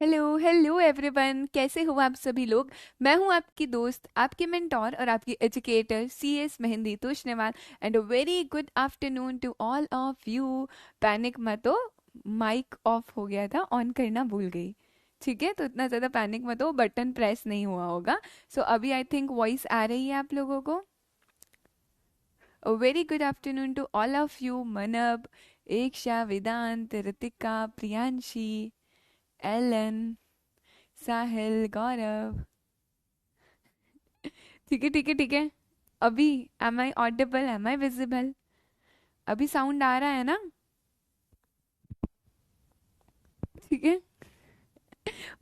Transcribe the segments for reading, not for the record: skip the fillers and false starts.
Hello hello everyone, कैसे हो आप सभी लोग। मैं हूं आपकी दोस्त, आपकी मेंटोर और आपकी educator CS Mehndi Toshniwal. And a very good afternoon to all of you. Panic मत हो, माइक ऑफ हो गया था, ऑन करना भूल गई। ठीक है, तो इतना ज़्यादा पैनिक मत हो, बटन प्रेस नहीं हुआ होगा। सो अभी आई थिंक वॉइस आ रही है आप लोगों को। A very good afternoon to all of you. Manab, Eksha, Vedant, Ritika, Priyanshi, Alan, Sahil, Gaurav. ठीक है ठीक है ठीक है। अभी am I audible, am I visible? अभी साउंड आ रहा है ना? ठीक है,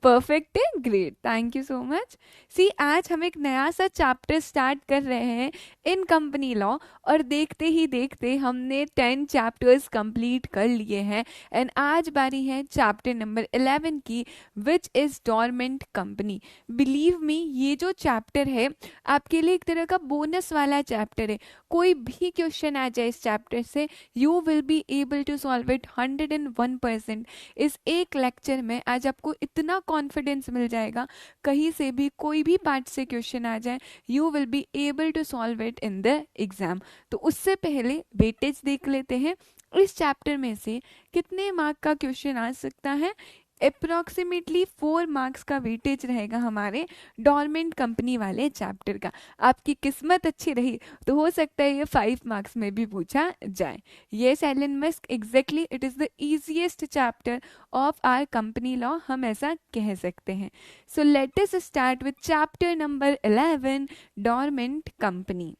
परफेक्ट है, great, thank you so much. See, आज हम एक नया सा चैप्टर स्टार्ट कर रहे हैं इन कंपनी लॉ। और देखते ही देखते हमने 10 चैप्टर्स कंप्लीट कर लिए हैं। एंड आज बारी है चैप्टर नंबर 11 की, which is dormant company. Believe me, ये जो चैप्टर है आपके लिए एक तरह का बोनस वाला चैप्टर है। कोई भी क्वेश्चन आ जाए इस चैप्टर से, you will be able to solve it 101%। इस एक लेक्चर में आज आपको इतना कॉन्फिडेंस मिल जाएगा, कहीं से भी कोई भी पार्ट से क्वेश्चन आ जाए, you will be able to solve it in the exam. तो उससे पहले वेटेज देख लेते हैं। इस चैप्टर में से कितने मार्क का क्वेश्चन आ सकता है? अप्रोक्सीमेटली 4 मार्क्स का वेटेज रहेगा हमारे डोरमेंट कंपनी वाले चैप्टर का। आपकी किस्मत अच्छी रही तो हो सकता है ये 5 मार्क्स में भी पूछा जाए। Yes Elon Musk, exactly, it is the easiest chapter of our company law, हम ऐसा कह सकते हैं। So let us start with chapter number 11, dormant company.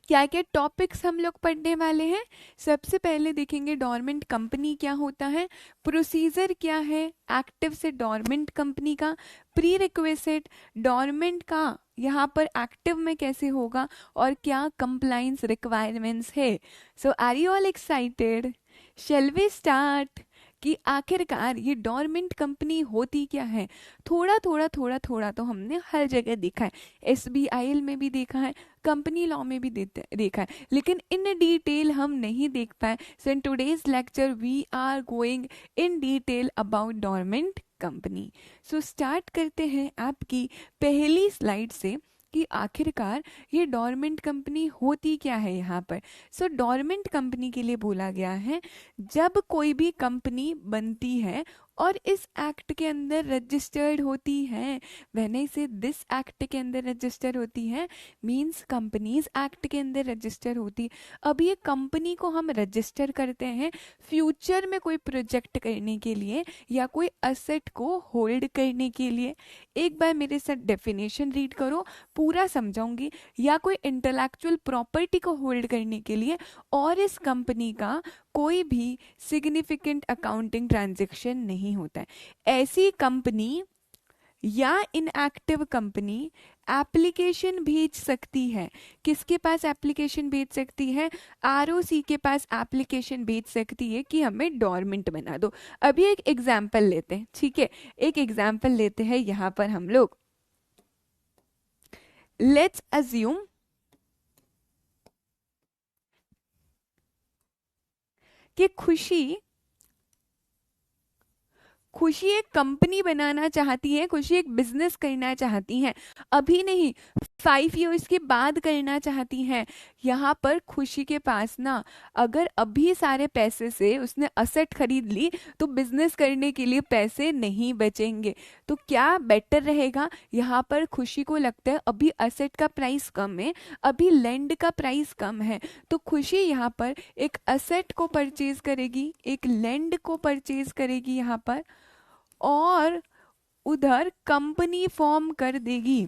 क्या क्या टॉपिक्स हम लोग पढ़ने वाले हैं? सबसे पहले देखेंगे डोरमेंट कंपनी क्या होता है, प्रोसीजर क्या है एक्टिव से डोरमेंट कंपनी का, प्री रिक्वेस्ट डोरमेंट का यहाँ पर एक्टिव में कैसे होगा, और क्या कंप्लाइंस रिक्वायरमेंट्स है। So are you all excited? Shall we start? कि आखिरकार ये डोरमेंट कंपनी होती क्या है। थोड़ा थोड़ा थोड़ा थोड़ा तो हमने हर जगह देखा है, SBIL में भी देखा है, कंपनी लॉ में भी देखा है, लेकिन इन डिटेल हम नहीं देख पाए। So in today's lecture we are going in detail about dormant company. So start करते हैं आपकी पहली स्लाइड से कि आखिरकार ये डोरमेंट कंपनी होती क्या है यहाँ पर। सो डोरमेंट कंपनी के लिए बोला गया है, जब कोई भी कंपनी बनती है और इस एक्ट के अंदर रजिस्टर्ड होती है, व्हेन आई से दिस एक्ट के अंदर रजिस्टर होती है, मींस कंपनीज एक्ट के अंदर रजिस्टर होती। अब ये कंपनी को हम रजिस्टर करते हैं फ्यूचर में कोई प्रोजेक्ट करने के लिए या कोई असेट को होल्ड करने के लिए। एक बार मेरे साथ डेफिनेशन रीड करो, पूरा समझाऊंगी। या कोई इंटेलेक्चुअल प्रॉपर्टी को होल्ड करने के लिए, और इस कंपनी का कोई भी सिग्निफिकेंट अकाउंटिंग ट्रांजैक्शन नहीं होता है। ऐसी कंपनी या इनएक्टिव कंपनी एप्लीकेशन भेज सकती है। किसके पास एप्लीकेशन भेज सकती है? ROC के पास एप्लीकेशन भेज सकती है कि हमें डोरमेंट बना दो। अभी एक एग्जाम्पल लेते हैं, ठीक है, एक एग्जाम्पल लेते हैं यहाँ पर हम लोग। लेट्स अज्यूम कि खुशी खुशी एक कंपनी बनाना चाहती है, खुशी एक बिजनेस करना चाहती है, अभी नहीं, 5 years के बाद करना चाहती है। यहाँ पर खुशी के पास ना, अगर अभी सारे पैसे से उसने असेट खरीद ली तो बिजनेस करने के लिए पैसे नहीं बचेंगे। तो क्या बेटर रहेगा? यहाँ पर खुशी को लगता है अभी असेट का प्राइस कम है, अभी लैंड का प्राइस कम है, तो खुशी यहाँ पर एक असेट को परचेज करेगी, एक लैंड को परचेज करेगी यहाँ पर, और उधर कंपनी फॉर्म कर देगी।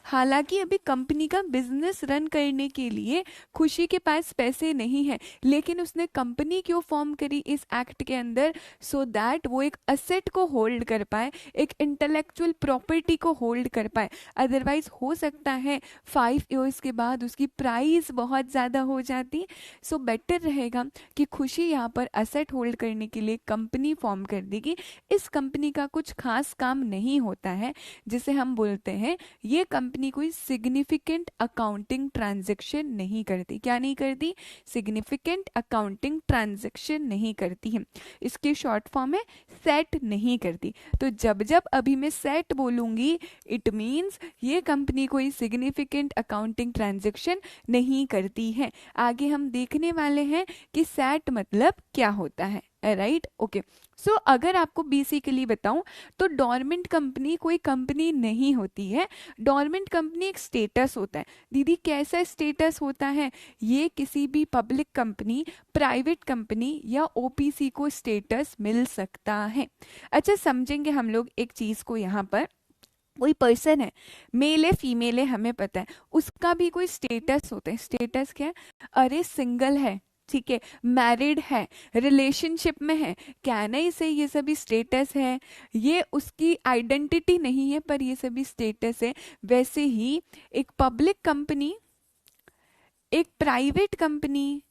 हालांकि अभी कंपनी का बिजनेस रन करने के लिए खुशी के पास पैसे नहीं है, लेकिन उसने कंपनी क्यों फॉर्म करी इस एक्ट के अंदर? सो दैट वो एक असेट को होल्ड कर पाए, एक इंटेलेक्चुअल प्रॉपर्टी को होल्ड कर पाए। अदरवाइज हो सकता है 5 years के बाद उसकी प्राइस बहुत ज़्यादा हो जाती। सो बेटर रहेगा कि खुशी यहाँ पर असेट होल्ड करने के लिए कंपनी फॉर्म कर देगी। इस कंपनी का कुछ खास काम नहीं होता है, जिसे हम बोलते हैं ये ये कंपनी कोई सिग्निफिकेंट अकाउंटिंग ट्रांजैक्शन नहीं करती। क्या नहीं करती? सिग्निफिकेंट अकाउंटिंग ट्रांजैक्शन नहीं करती है। इसकी शॉर्ट फॉर्म है सेट नहीं करती। तो जब जब अभी मैं सेट बोलूंगी इट मीन्स ये कंपनी कोई सिग्निफिकेंट अकाउंटिंग ट्रांजैक्शन नहीं करती है। आगे हम देखने वाले हैं कि सेट मतलब क्या होता है, राइट? ओके, सो अगर आपको बेसिकली बताऊं तो डोरमेंट कंपनी कोई कंपनी नहीं होती है। डोरमेंट कंपनी एक स्टेटस होता है। दीदी कैसा स्टेटस होता है? ये किसी भी पब्लिक कंपनी, प्राइवेट कंपनी या ओपीसी को स्टेटस मिल सकता है। अच्छा, समझेंगे हम लोग एक चीज को। यहाँ पर कोई पर्सन है, मेल है फीमेल है, हमें पता है, उसका भी कोई स्टेटस होता है। स्टेटस क्या है? अरे सिंगल है, ठीक है, मैरिड है, रिलेशनशिप में है, कहना ही से ये सभी स्टेटस है। ये उसकी आइडेंटिटी नहीं है पर ये सभी स्टेटस है। वैसे ही एक पब्लिक कंपनी, एक प्राइवेट कंपनी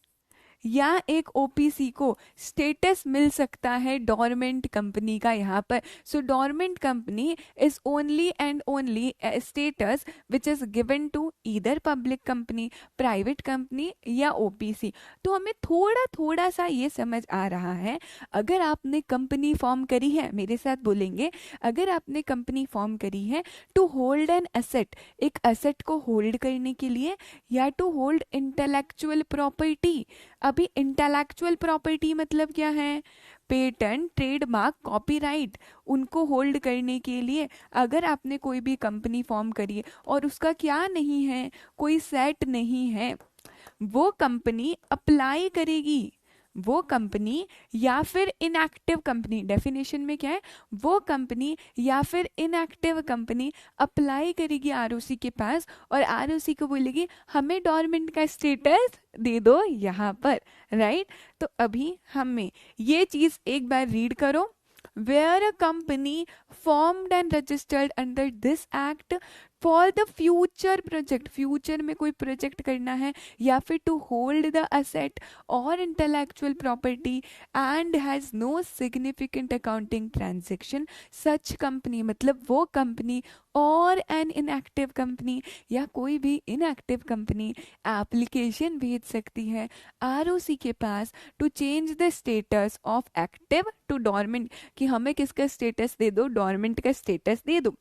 या एक ओपीसी को स्टेटस मिल सकता है डोरमेंट कंपनी का यहाँ पर। So dormant company is only and only status which is given to either public company, private company या ओपीसी। तो हमें थोड़ा थोड़ा सा ये समझ आ रहा है। अगर आपने कंपनी फॉर्म करी है, मेरे साथ बोलेंगे, अगर आपने कंपनी फॉर्म करी है टू होल्ड एन एसेट, एक एसेट को होल्ड करने के लिए, या टू होल्ड इंटेलेक्चुअल प्रॉपर्टी। अभी इंटेलेक्चुअल प्रॉपर्टी मतलब क्या है? पेटेंट, ट्रेडमार्क, कॉपीराइट, उनको होल्ड करने के लिए अगर आपने कोई भी कंपनी फॉर्म करी है और उसका क्या नहीं है, कोई सेट नहीं है, वो कंपनी अप्लाई करेगी। वो कंपनी या फिर इनएक्टिव कंपनी, डेफिनेशन में क्या है? वो कंपनी या फिर इनएक्टिव कंपनी अप्लाई करेगी आरओसी के पास और आरओसी को बोलेगी हमें डोरमेंट का स्टेटस दे दो यहाँ पर, राइट? तो अभी हमें ये चीज एक बार रीड करो। Where a company formed and registered under this act for the future project, future में कोई प्रोजेक्ट करना है या फिर टू होल्ड द असेट और intellectual property and has no significant accounting transaction, such company मतलब वो कंपनी और एन इनएक्टिव कंपनी या कोई भी इनएक्टिव कंपनी एप्लीकेशन भेज सकती है आरओसी के पास to change the status of active to dormant, कि हमें किसका स्टेटस दे दो? डोरमेंट का स्टेटस दे दो।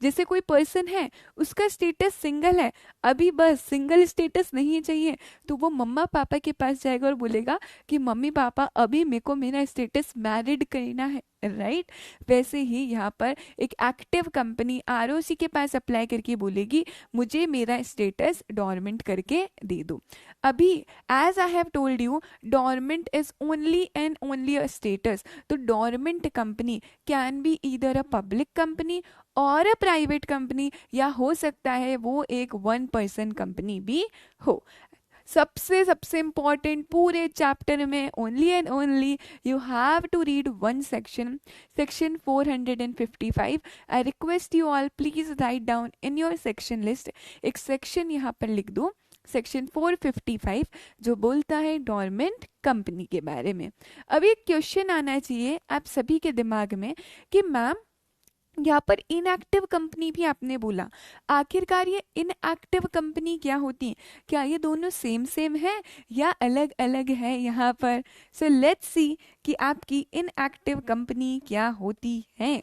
जैसे कोई पर्सन है, उसका स्टेटस सिंगल है, अभी बस सिंगल स्टेटस नहीं चाहिए, तो वो मम्मा पापा के पास जाएगा और बोलेगा कि मम्मी पापा अभी मेरे को मेरा स्टेटस मैरिड करना है, राइट? वैसे ही यहाँ पर एक एक्टिव कंपनी आरओसी के पास अप्लाई करके बोलेगी मुझे मेरा स्टेटस डोरमेंट करके दे दो। अभी as I have told you, dormant is only and only a status. तो dormant company can be either a public company और अ प्राइवेट कंपनी, या हो सकता है वो एक वन पर्सन कंपनी भी हो। सबसे इम्पॉर्टेंट पूरे चैप्टर में only and only you have to read one section, section 455। I request you all please write down in your section list. एक सेक्शन यहाँ पर लिख दो, सेक्शन 455, जो बोलता है डोरमेंट कंपनी के बारे में। अब एक क्वेश्चन आना चाहिए आप सभी के दिमाग में कि मैम यहाँ पर इनएक्टिव कंपनी भी आपने बोला, आखिरकार ये इनएक्टिव कंपनी क्या होती है? क्या ये दोनों सेम सेम है या अलग अलग है यहाँ पर? सो लेट्स सी कि आपकी इनएक्टिव कंपनी क्या होती है।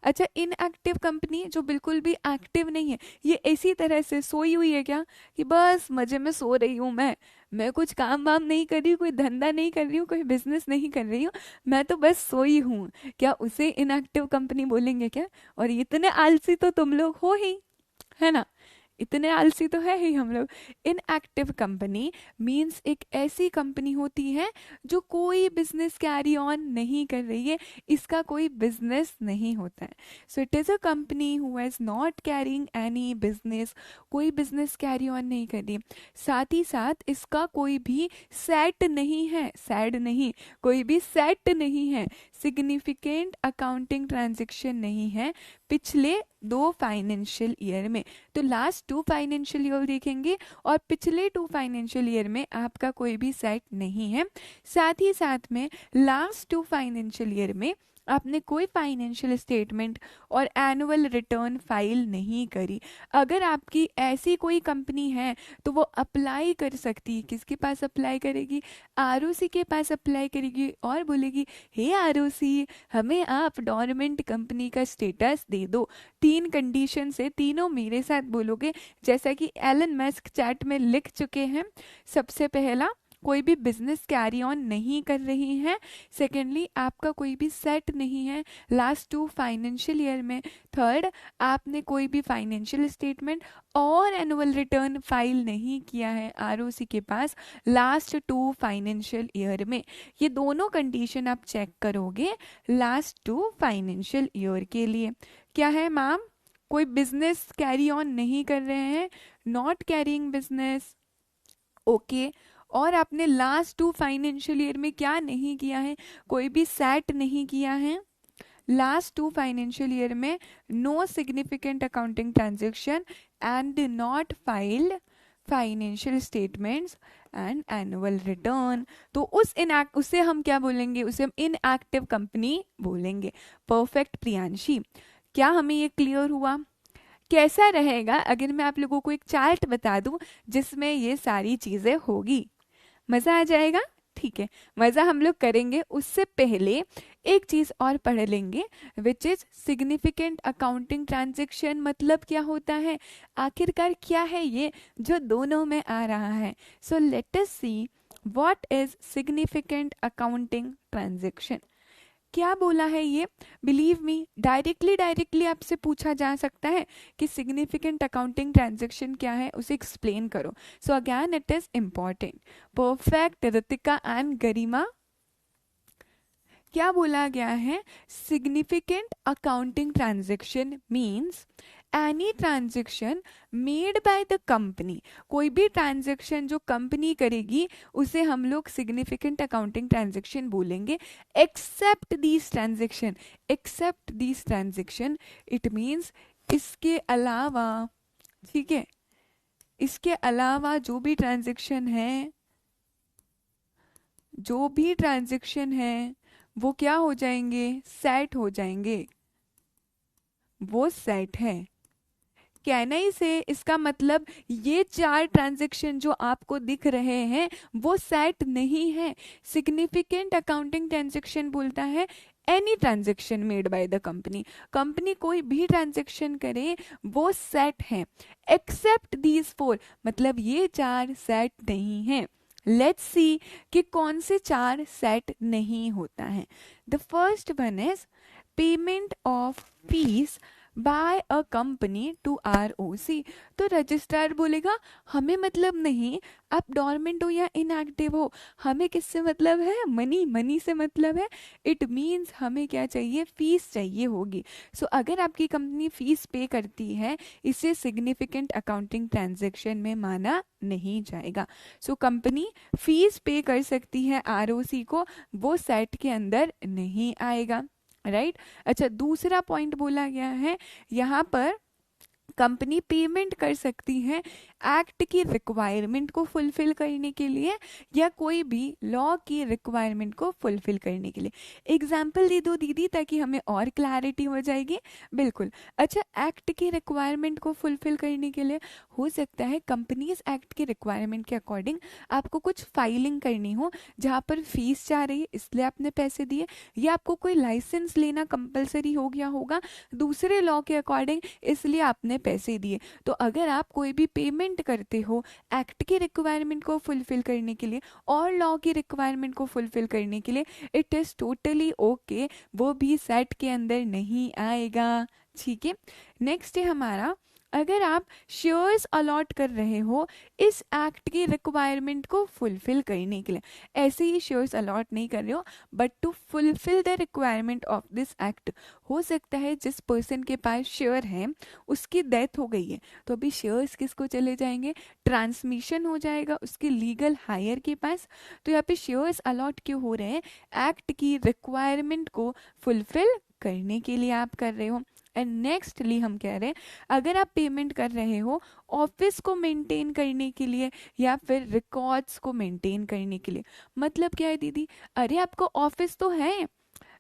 अच्छा, इनएक्टिव कंपनी जो बिल्कुल भी एक्टिव नहीं है, ये इसी तरह से सोई हुई है क्या कि बस मजे में सो रही हूँ, मैं कुछ काम वाम नहीं कर रही हूँ, कोई धंधा नहीं कर रही हूँ, कोई बिजनेस नहीं कर रही हूँ, मैं तो बस सोई हूँ, क्या उसे इनएक्टिव कंपनी बोलेंगे क्या? और इतने आलसी तो तुम लोग हो ही, है ना? इतने आलसी तो है ही हम लोग। इनएक्टिव कंपनी मींस एक ऐसी कंपनी होती है जो कोई बिजनेस कैरी ऑन नहीं कर रही है, इसका कोई बिजनेस नहीं होता है। So it is a company who has not carrying any business, कोई बिजनेस कैरी ऑन नहीं कर रही। साथ ही साथ इसका कोई भी सेट नहीं है, सैड नहीं, कोई भी सेट नहीं है, सिग्निफिकेंट अकाउंटिंग ट्रांजेक्शन नहीं है पिछले 2 फाइनेंशियल ईयर में। तो लास्ट 2 फाइनेंशियल ईयर देखेंगे और पिछले 2 फाइनेंशियल ईयर में आपका कोई भी सेट नहीं है। साथ ही साथ में लास्ट 2 फाइनेंशियल ईयर में आपने कोई फाइनेंशियल स्टेटमेंट और एनुअल रिटर्न फाइल नहीं करी। अगर आपकी ऐसी कोई कंपनी है तो वो अप्लाई कर सकती है। किसके पास अप्लाई करेगी? आरओसी के पास अप्लाई करेगी और बोलेगी, हे आरओसी, हमें आप डोरमेंट कंपनी का स्टेटस दे दो। 3 कंडीशन से, तीनों मेरे साथ बोलोगे जैसा कि एलन मस्क चैट में लिख चुके हैं। सबसे पहला, कोई भी बिजनेस कैरी ऑन नहीं कर रही है। सेकेंडली, आपका कोई भी सेट नहीं है लास्ट 2 फाइनेंशियल ईयर में। थर्ड, आपने कोई भी फाइनेंशियल स्टेटमेंट और एनुअल रिटर्न फाइल नहीं किया है आरओसी के पास लास्ट 2 फाइनेंशियल ईयर में। ये दोनों कंडीशन आप चेक करोगे लास्ट 2 फाइनेंशियल ईयर के लिए। क्या है मैम? कोई बिजनेस कैरी ऑन नहीं कर रहे हैं, नॉट कैरिंग बिजनेस, ओके। और आपने लास्ट 2 फाइनेंशियल ईयर में क्या नहीं किया है? कोई भी सेट नहीं किया है लास्ट 2 फाइनेंशियल ईयर में। No significant accounting transaction and not filed financial statements and annual return. तो उसे हम क्या बोलेंगे? उसे हम इनएक्टिव कंपनी बोलेंगे। परफेक्ट प्रियांशी, क्या हमें ये क्लियर हुआ? कैसा रहेगा अगर मैं आप लोगों को एक चार्ट बता दूं जिसमें ये सारी चीजें होगी? मजा आ जाएगा? ठीक है, मजा हम लोग करेंगे। उससे पहले एक चीज और पढ़ लेंगे, which is significant accounting transaction. मतलब क्या होता है? आखिरकार क्या है ये जो दोनों में आ रहा है? So let us see what is significant accounting transaction. क्या बोला है ये? बिलीव मी, डायरेक्टली आपसे पूछा जा सकता है कि सिग्निफिकेंट अकाउंटिंग ट्रांजैक्शन क्या है, उसे एक्सप्लेन करो। So again it is important. Perfect Ritika and Garima, क्या बोला गया है? Significant accounting transaction means any transaction made by the company. कोई भी ट्रांजेक्शन जो कंपनी करेगी उसे हम लोग सिग्निफिकेंट अकाउंटिंग ट्रांजेक्शन बोलेंगे। Except these transaction, except these transaction, it means इसके अलावा, ठीक है, इसके अलावा जो भी ट्रांजेक्शन है, जो भी ट्रांजेक्शन है वो क्या हो जाएंगे? सेट हो जाएंगे, वो सेट है। कहना ही से इसका मतलब ये 4 ट्रांजैक्शन जो आपको दिख रहे हैं वो सेट नहीं है। सिग्निफिकेंट अकाउंटिंग ट्रांजैक्शन बोलता है any transaction made by the company. Company कोई भी ट्रांजैक्शन करे वो सेट है। एक्सेप्ट दीज 4, मतलब ये 4 सेट नहीं है। लेट्स सी कि कौन से 4 सेट नहीं होता है। The first one is payment of fees by a company to ROC. तो रजिस्ट्रार बोलेगा हमें मतलब नहीं आप डोरमेंट हो या इनएक्टिव हो, हमें किससे मतलब है? मनी, मनी से मतलब है। इट मीन्स हमें क्या चाहिए? फीस चाहिए होगी। सो अगर आपकी कंपनी फीस पे करती है, इसे सिग्निफिकेंट अकाउंटिंग ट्रांजैक्शन में माना नहीं जाएगा। सो कंपनी फीस पे कर सकती है आरओसी को, वो सेट के अंदर नहीं आएगा, राइट अच्छा, दूसरा पॉइंट बोला गया है यहाँ पर, कंपनी पेमेंट कर सकती है एक्ट की रिक्वायरमेंट को फुलफिल करने के लिए या कोई भी लॉ की रिक्वायरमेंट को फुलफिल करने के लिए। एग्जाम्पल दे दो दीदी ताकि हमें और क्लैरिटी हो जाएगी। बिल्कुल, अच्छा, एक्ट की रिक्वायरमेंट को फुलफिल करने के लिए हो सकता है कंपनीज एक्ट की रिक्वायरमेंट के अकॉर्डिंग आपको कुछ फाइलिंग करनी हो जहाँ पर फीस जा रही है इसलिए आपने पैसे दिए, या आपको कोई लाइसेंस लेना कंपलसरी हो गया होगा दूसरे लॉ के अकॉर्डिंग इसलिए आपने पैसे दिए। तो अगर आप कोई भी पेमेंट करते हो एक्ट की रिक्वायरमेंट को फुलफिल करने के लिए और लॉ की रिक्वायरमेंट को फुलफिल करने के लिए, इट इज टोटली ओके, वो भी सेट के अंदर नहीं आएगा। ठीक है, नेक्स्ट है हमारा, अगर आप शेयर्स अलॉट कर रहे हो इस एक्ट की रिक्वायरमेंट को फुलफिल करने के लिए, ऐसे ही शेयर्स अलॉट नहीं कर रहे हो but to fulfil the requirement of this act. हो सकता है जिस पर्सन के पास शेयर है उसकी डेथ हो गई है तो अभी शेयर्स किसको चले जाएंगे? ट्रांसमिशन हो जाएगा उसके लीगल हायर के पास। तो यहाँ पे शेयर्स अलॉट क्यों हो रहे हैं? एक्ट की रिक्वायरमेंट को फुलफिल करने के लिए आप कर रहे हो। एंड नेक्स्टली हम कह रहे हैं अगर आप पेमेंट कर रहे हो ऑफिस को मेंटेन करने के लिए या फिर रिकॉर्ड्स को मेंटेन करने के लिए। मतलब क्या है दीदी? अरे आपको ऑफिस तो है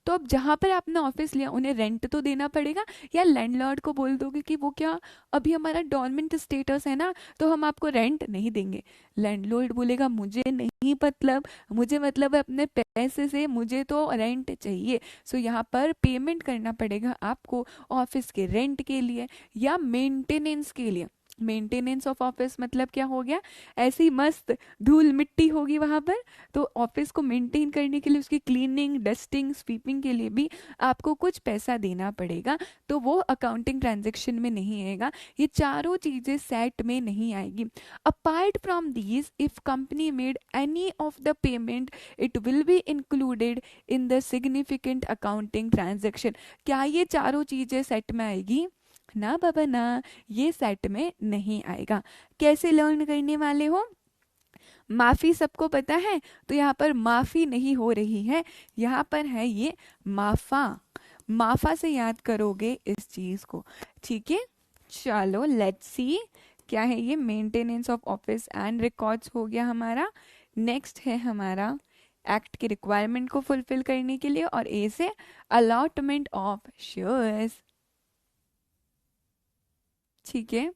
तो अब जहाँ पर आपने ऑफिस लिया उन्हें रेंट तो देना पड़ेगा, या लैंडलॉर्ड को बोल दोगे कि वो क्या, अभी हमारा डॉर्मेंट स्टेटस है ना, तो हम आपको रेंट नहीं देंगे। लैंडलॉर्ड बोलेगा मुझे नहीं मतलब, मुझे मतलब है अपने पैसे से, मुझे तो रेंट चाहिए। सो यहाँ पर पेमेंट करना पड़ेगा आपको ऑफिस के रेंट के लिए या मेंटेनेंस के लिए। मेंटेनेंस ऑफ ऑफिस मतलब क्या हो गया, ऐसी मस्त धूल मिट्टी होगी वहां पर, तो ऑफिस को मेंटेन करने के लिए, उसकी क्लीनिंग डस्टिंग स्वीपिंग के लिए भी आपको कुछ पैसा देना पड़ेगा। तो वो अकाउंटिंग ट्रांजेक्शन में नहीं आएगा, ये चारों चीजें सेट में नहीं आएगी। Apart from these, if company made any of the payment, it will be included in the significant accounting transaction. क्या ये चारों चीजें सेट में आएगी? ना बाबा ना, ये सेट में नहीं आएगा। कैसे लर्न करने वाले हो? माफी सबको पता है, तो यहाँ पर माफी नहीं हो रही है, यहाँ पर है ये माफा। माफा से याद करोगे इस चीज को, ठीक है। चलो लेट्स सी, क्या है ये, maintenance of office and records हो गया हमारा। नेक्स्ट है हमारा एक्ट की रिक्वायरमेंट को फुलफिल करने के लिए, और ए से अलॉटमेंट ऑफ शेयर्स, ठीक है।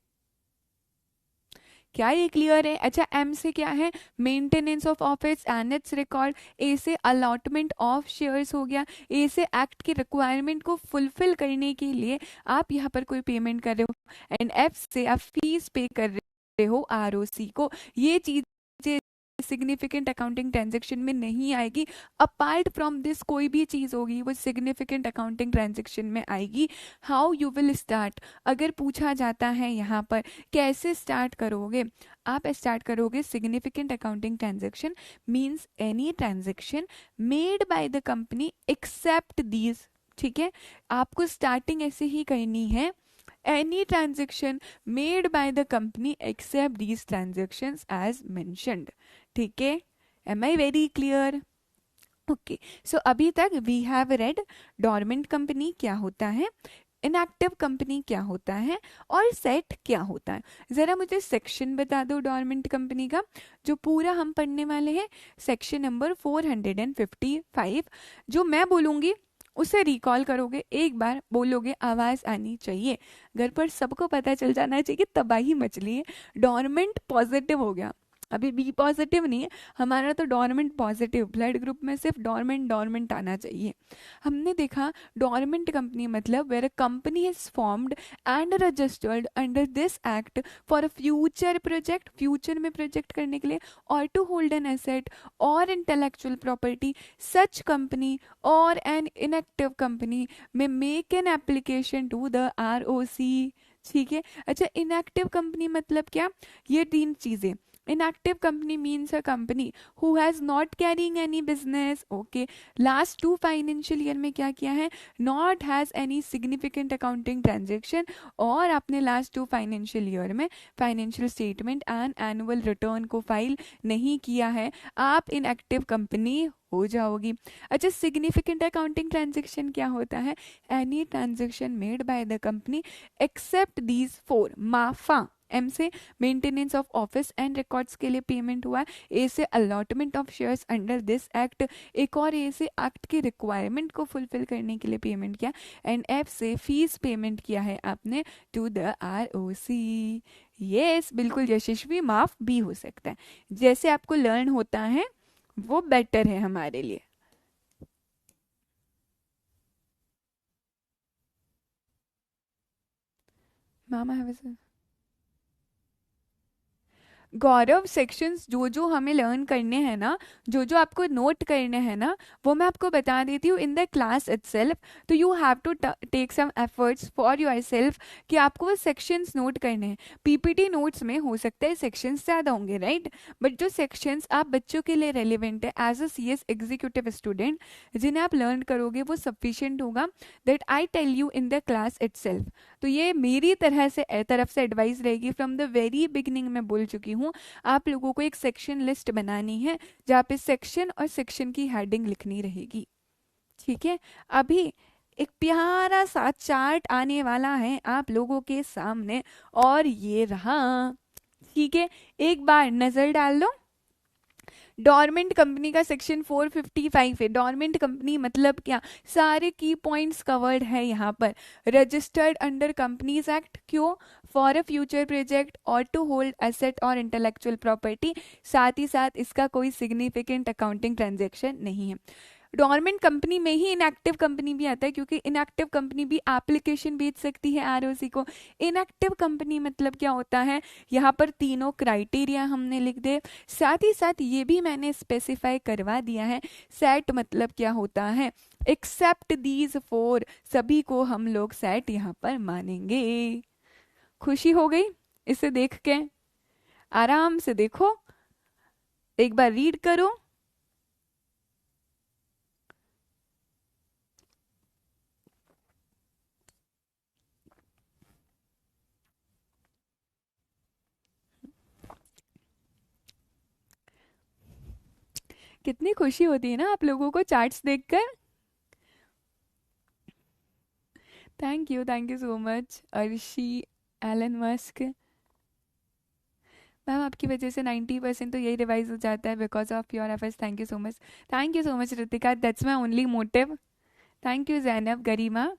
क्या ये क्लियर है? अच्छा, एम से क्या है, maintenance of office and its record. A से अलॉटमेंट ऑफ शेयर्स हो गया। ए से एक्ट की रिक्वायरमेंट को फुलफिल करने के लिए आप यहाँ पर कोई पेमेंट कर रहे हो। एंड एफ से आप फीस पे कर रहे हो आरओसी को। ये चीजें सिग्निफिकेंट अकाउंटिंग ट्रांजेक्शन में नहीं आएगी। अपार्ट फ्रॉम दिस कोई भी चीज होगी वो सिग्निफिकेंट अकाउंटिंग ट्रांजेक्शन में आएगी। हाउ यू विल स्टार्ट, अगर पूछा जाता है यहाँ पर कैसे स्टार्ट करोगे, आप स्टार्ट करोगे significant accounting transaction means any transaction made by the company except these, ठीक है। आपको स्टार्टिंग ऐसे ही करनी है, any transaction made by the company except these transactions as mentioned, ठीक है। am I very clear? Okay, so अभी तक we have read dormant company क्या होता है, इनएक्टिव कंपनी क्या होता है, और सेट क्या होता है। जरा मुझे सेक्शन बता दो डोरमेंट कंपनी का, जो पूरा हम पढ़ने वाले हैं, सेक्शन नंबर 455। जो मैं बोलूंगी उसे रिकॉल करोगे, एक बार बोलोगे, आवाज आनी चाहिए, घर पर सबको पता चल जाना चाहिए, तबाही मचली है। डोरमेंट पॉजिटिव हो गया, अभी बी पॉजिटिव नहीं है हमारा, तो डोरमेंट पॉजिटिव, ब्लड ग्रुप में सिर्फ डोरमेंट डोरमेंट आना चाहिए। हमने देखा डोरमेंट कंपनी मतलब where a company is formed and registered under this act for a future project, future में प्रोजेक्ट करने के लिए, और टू होल्ड एन एसेट और इंटेलेक्चुअल प्रॉपर्टी। सच कंपनी और एन इनएक्टिव कंपनी में make an application to the ROC, ठीक है। अच्छा, इनएक्टिव कंपनी मतलब क्या, ये तीन चीजें। inactive company means a company who has not carrying any business, okay, last 2 financial year में क्या किया है, not has any significant accounting transaction, और आपने last 2 financial year में financial statement and annual return को फाइल नहीं किया है, आप inactive company हो जाओगी। अच्छा, सिग्निफिकेंट अकाउंटिंग ट्रांजेक्शन क्या होता है, any transaction made by the company except these 4, माफा। एम से maintenance of office and records के लिए पेमेंट हुआ है। ए से allotment of shares under this act, एक और ए से एक्ट की रिक्वायरमेंट को फुलफिल करने के लिए पेमेंट किया। एंड एफ से फीस पेमेंट किया है आपने टू द आरओसी। यस, बिल्कुल यशस्वी, माफ भी हो सकता है, जैसे आपको लर्न होता है वो बेटर है हमारे लिए। मामा है गौरव, सेक्शंस जो जो हमें लर्न करने हैं ना, जो जो आपको नोट करने हैं ना, वो मैं आपको बता देती हूँ इन द क्लास इटसेल्फ। तो you have to take some efforts for yourself कि आपको वो सेक्शंस नोट करने हैं। पीपीटी नोट्स में हो सकता है सेक्शंस ज़्यादा होंगे, राइट, बट जो सेक्शंस आप बच्चों के लिए रेलिवेंट है as a CS executive student, जिन्हें आप लर्न करोगे वो सफिशियंट होगा, that I tell you in the class itself. तो ये मेरी तरफ से एडवाइस रहेगी, फ्रॉम द वेरी बिगिनिंग में बोल चुकी हूँ, आप लोगों को एक सेक्शन लिस्ट बनानी है जहाँ पे सेक्शन और सेक्शन की हेडिंग लिखनी रहेगी, ठीक है। अभी एक प्यारा सा चार्ट आने वाला है आप लोगों के सामने, और ये रहा, ठीक है, एक बार नजर डाल लो। डोरमेंट कंपनी का सेक्शन 455 है। डोरमेंट कंपनी मतलब क्या, सारे की पॉइंट्स कवर्ड है यहाँ पर। रजिस्टर्ड अंडर कंपनीज एक्ट, क्यों, फॉर अ फ्यूचर प्रोजेक्ट और टू होल्ड एसेट और इंटेलेक्चुअल प्रॉपर्टी, साथ ही साथ इसका कोई सिग्निफिकेंट अकाउंटिंग ट्रांजेक्शन नहीं है। डोरमेंट कंपनी में ही इनएक्टिव कंपनी भी आता है, क्योंकि इनएक्टिव कंपनी भी एप्लीकेशन भेज सकती है आरओसी को। इनएक्टिव कंपनी मतलब क्या होता है, यहाँ पर तीनों क्राइटेरिया हमने लिख दे, साथ ही साथ ये भी मैंने स्पेसिफाई करवा दिया है, सेट मतलब क्या होता है, एक्सेप्ट दीज फोर, सभी को हम लोग सेट यहाँ पर मानेंगे। खुशी हो गई इसे देख के? आराम से देखो, एक बार रीड करो। कितनी खुशी होती है ना आप लोगों को चार्ट्स देखकर। Thank you so much Arshi, Elon Musk. Ma'am आपकी वजह से 90% तो यही रिवाइज हो जाता है, because of your efforts. Thank you so much Ritika, that's my only motive. Thank you Zainab, Garima.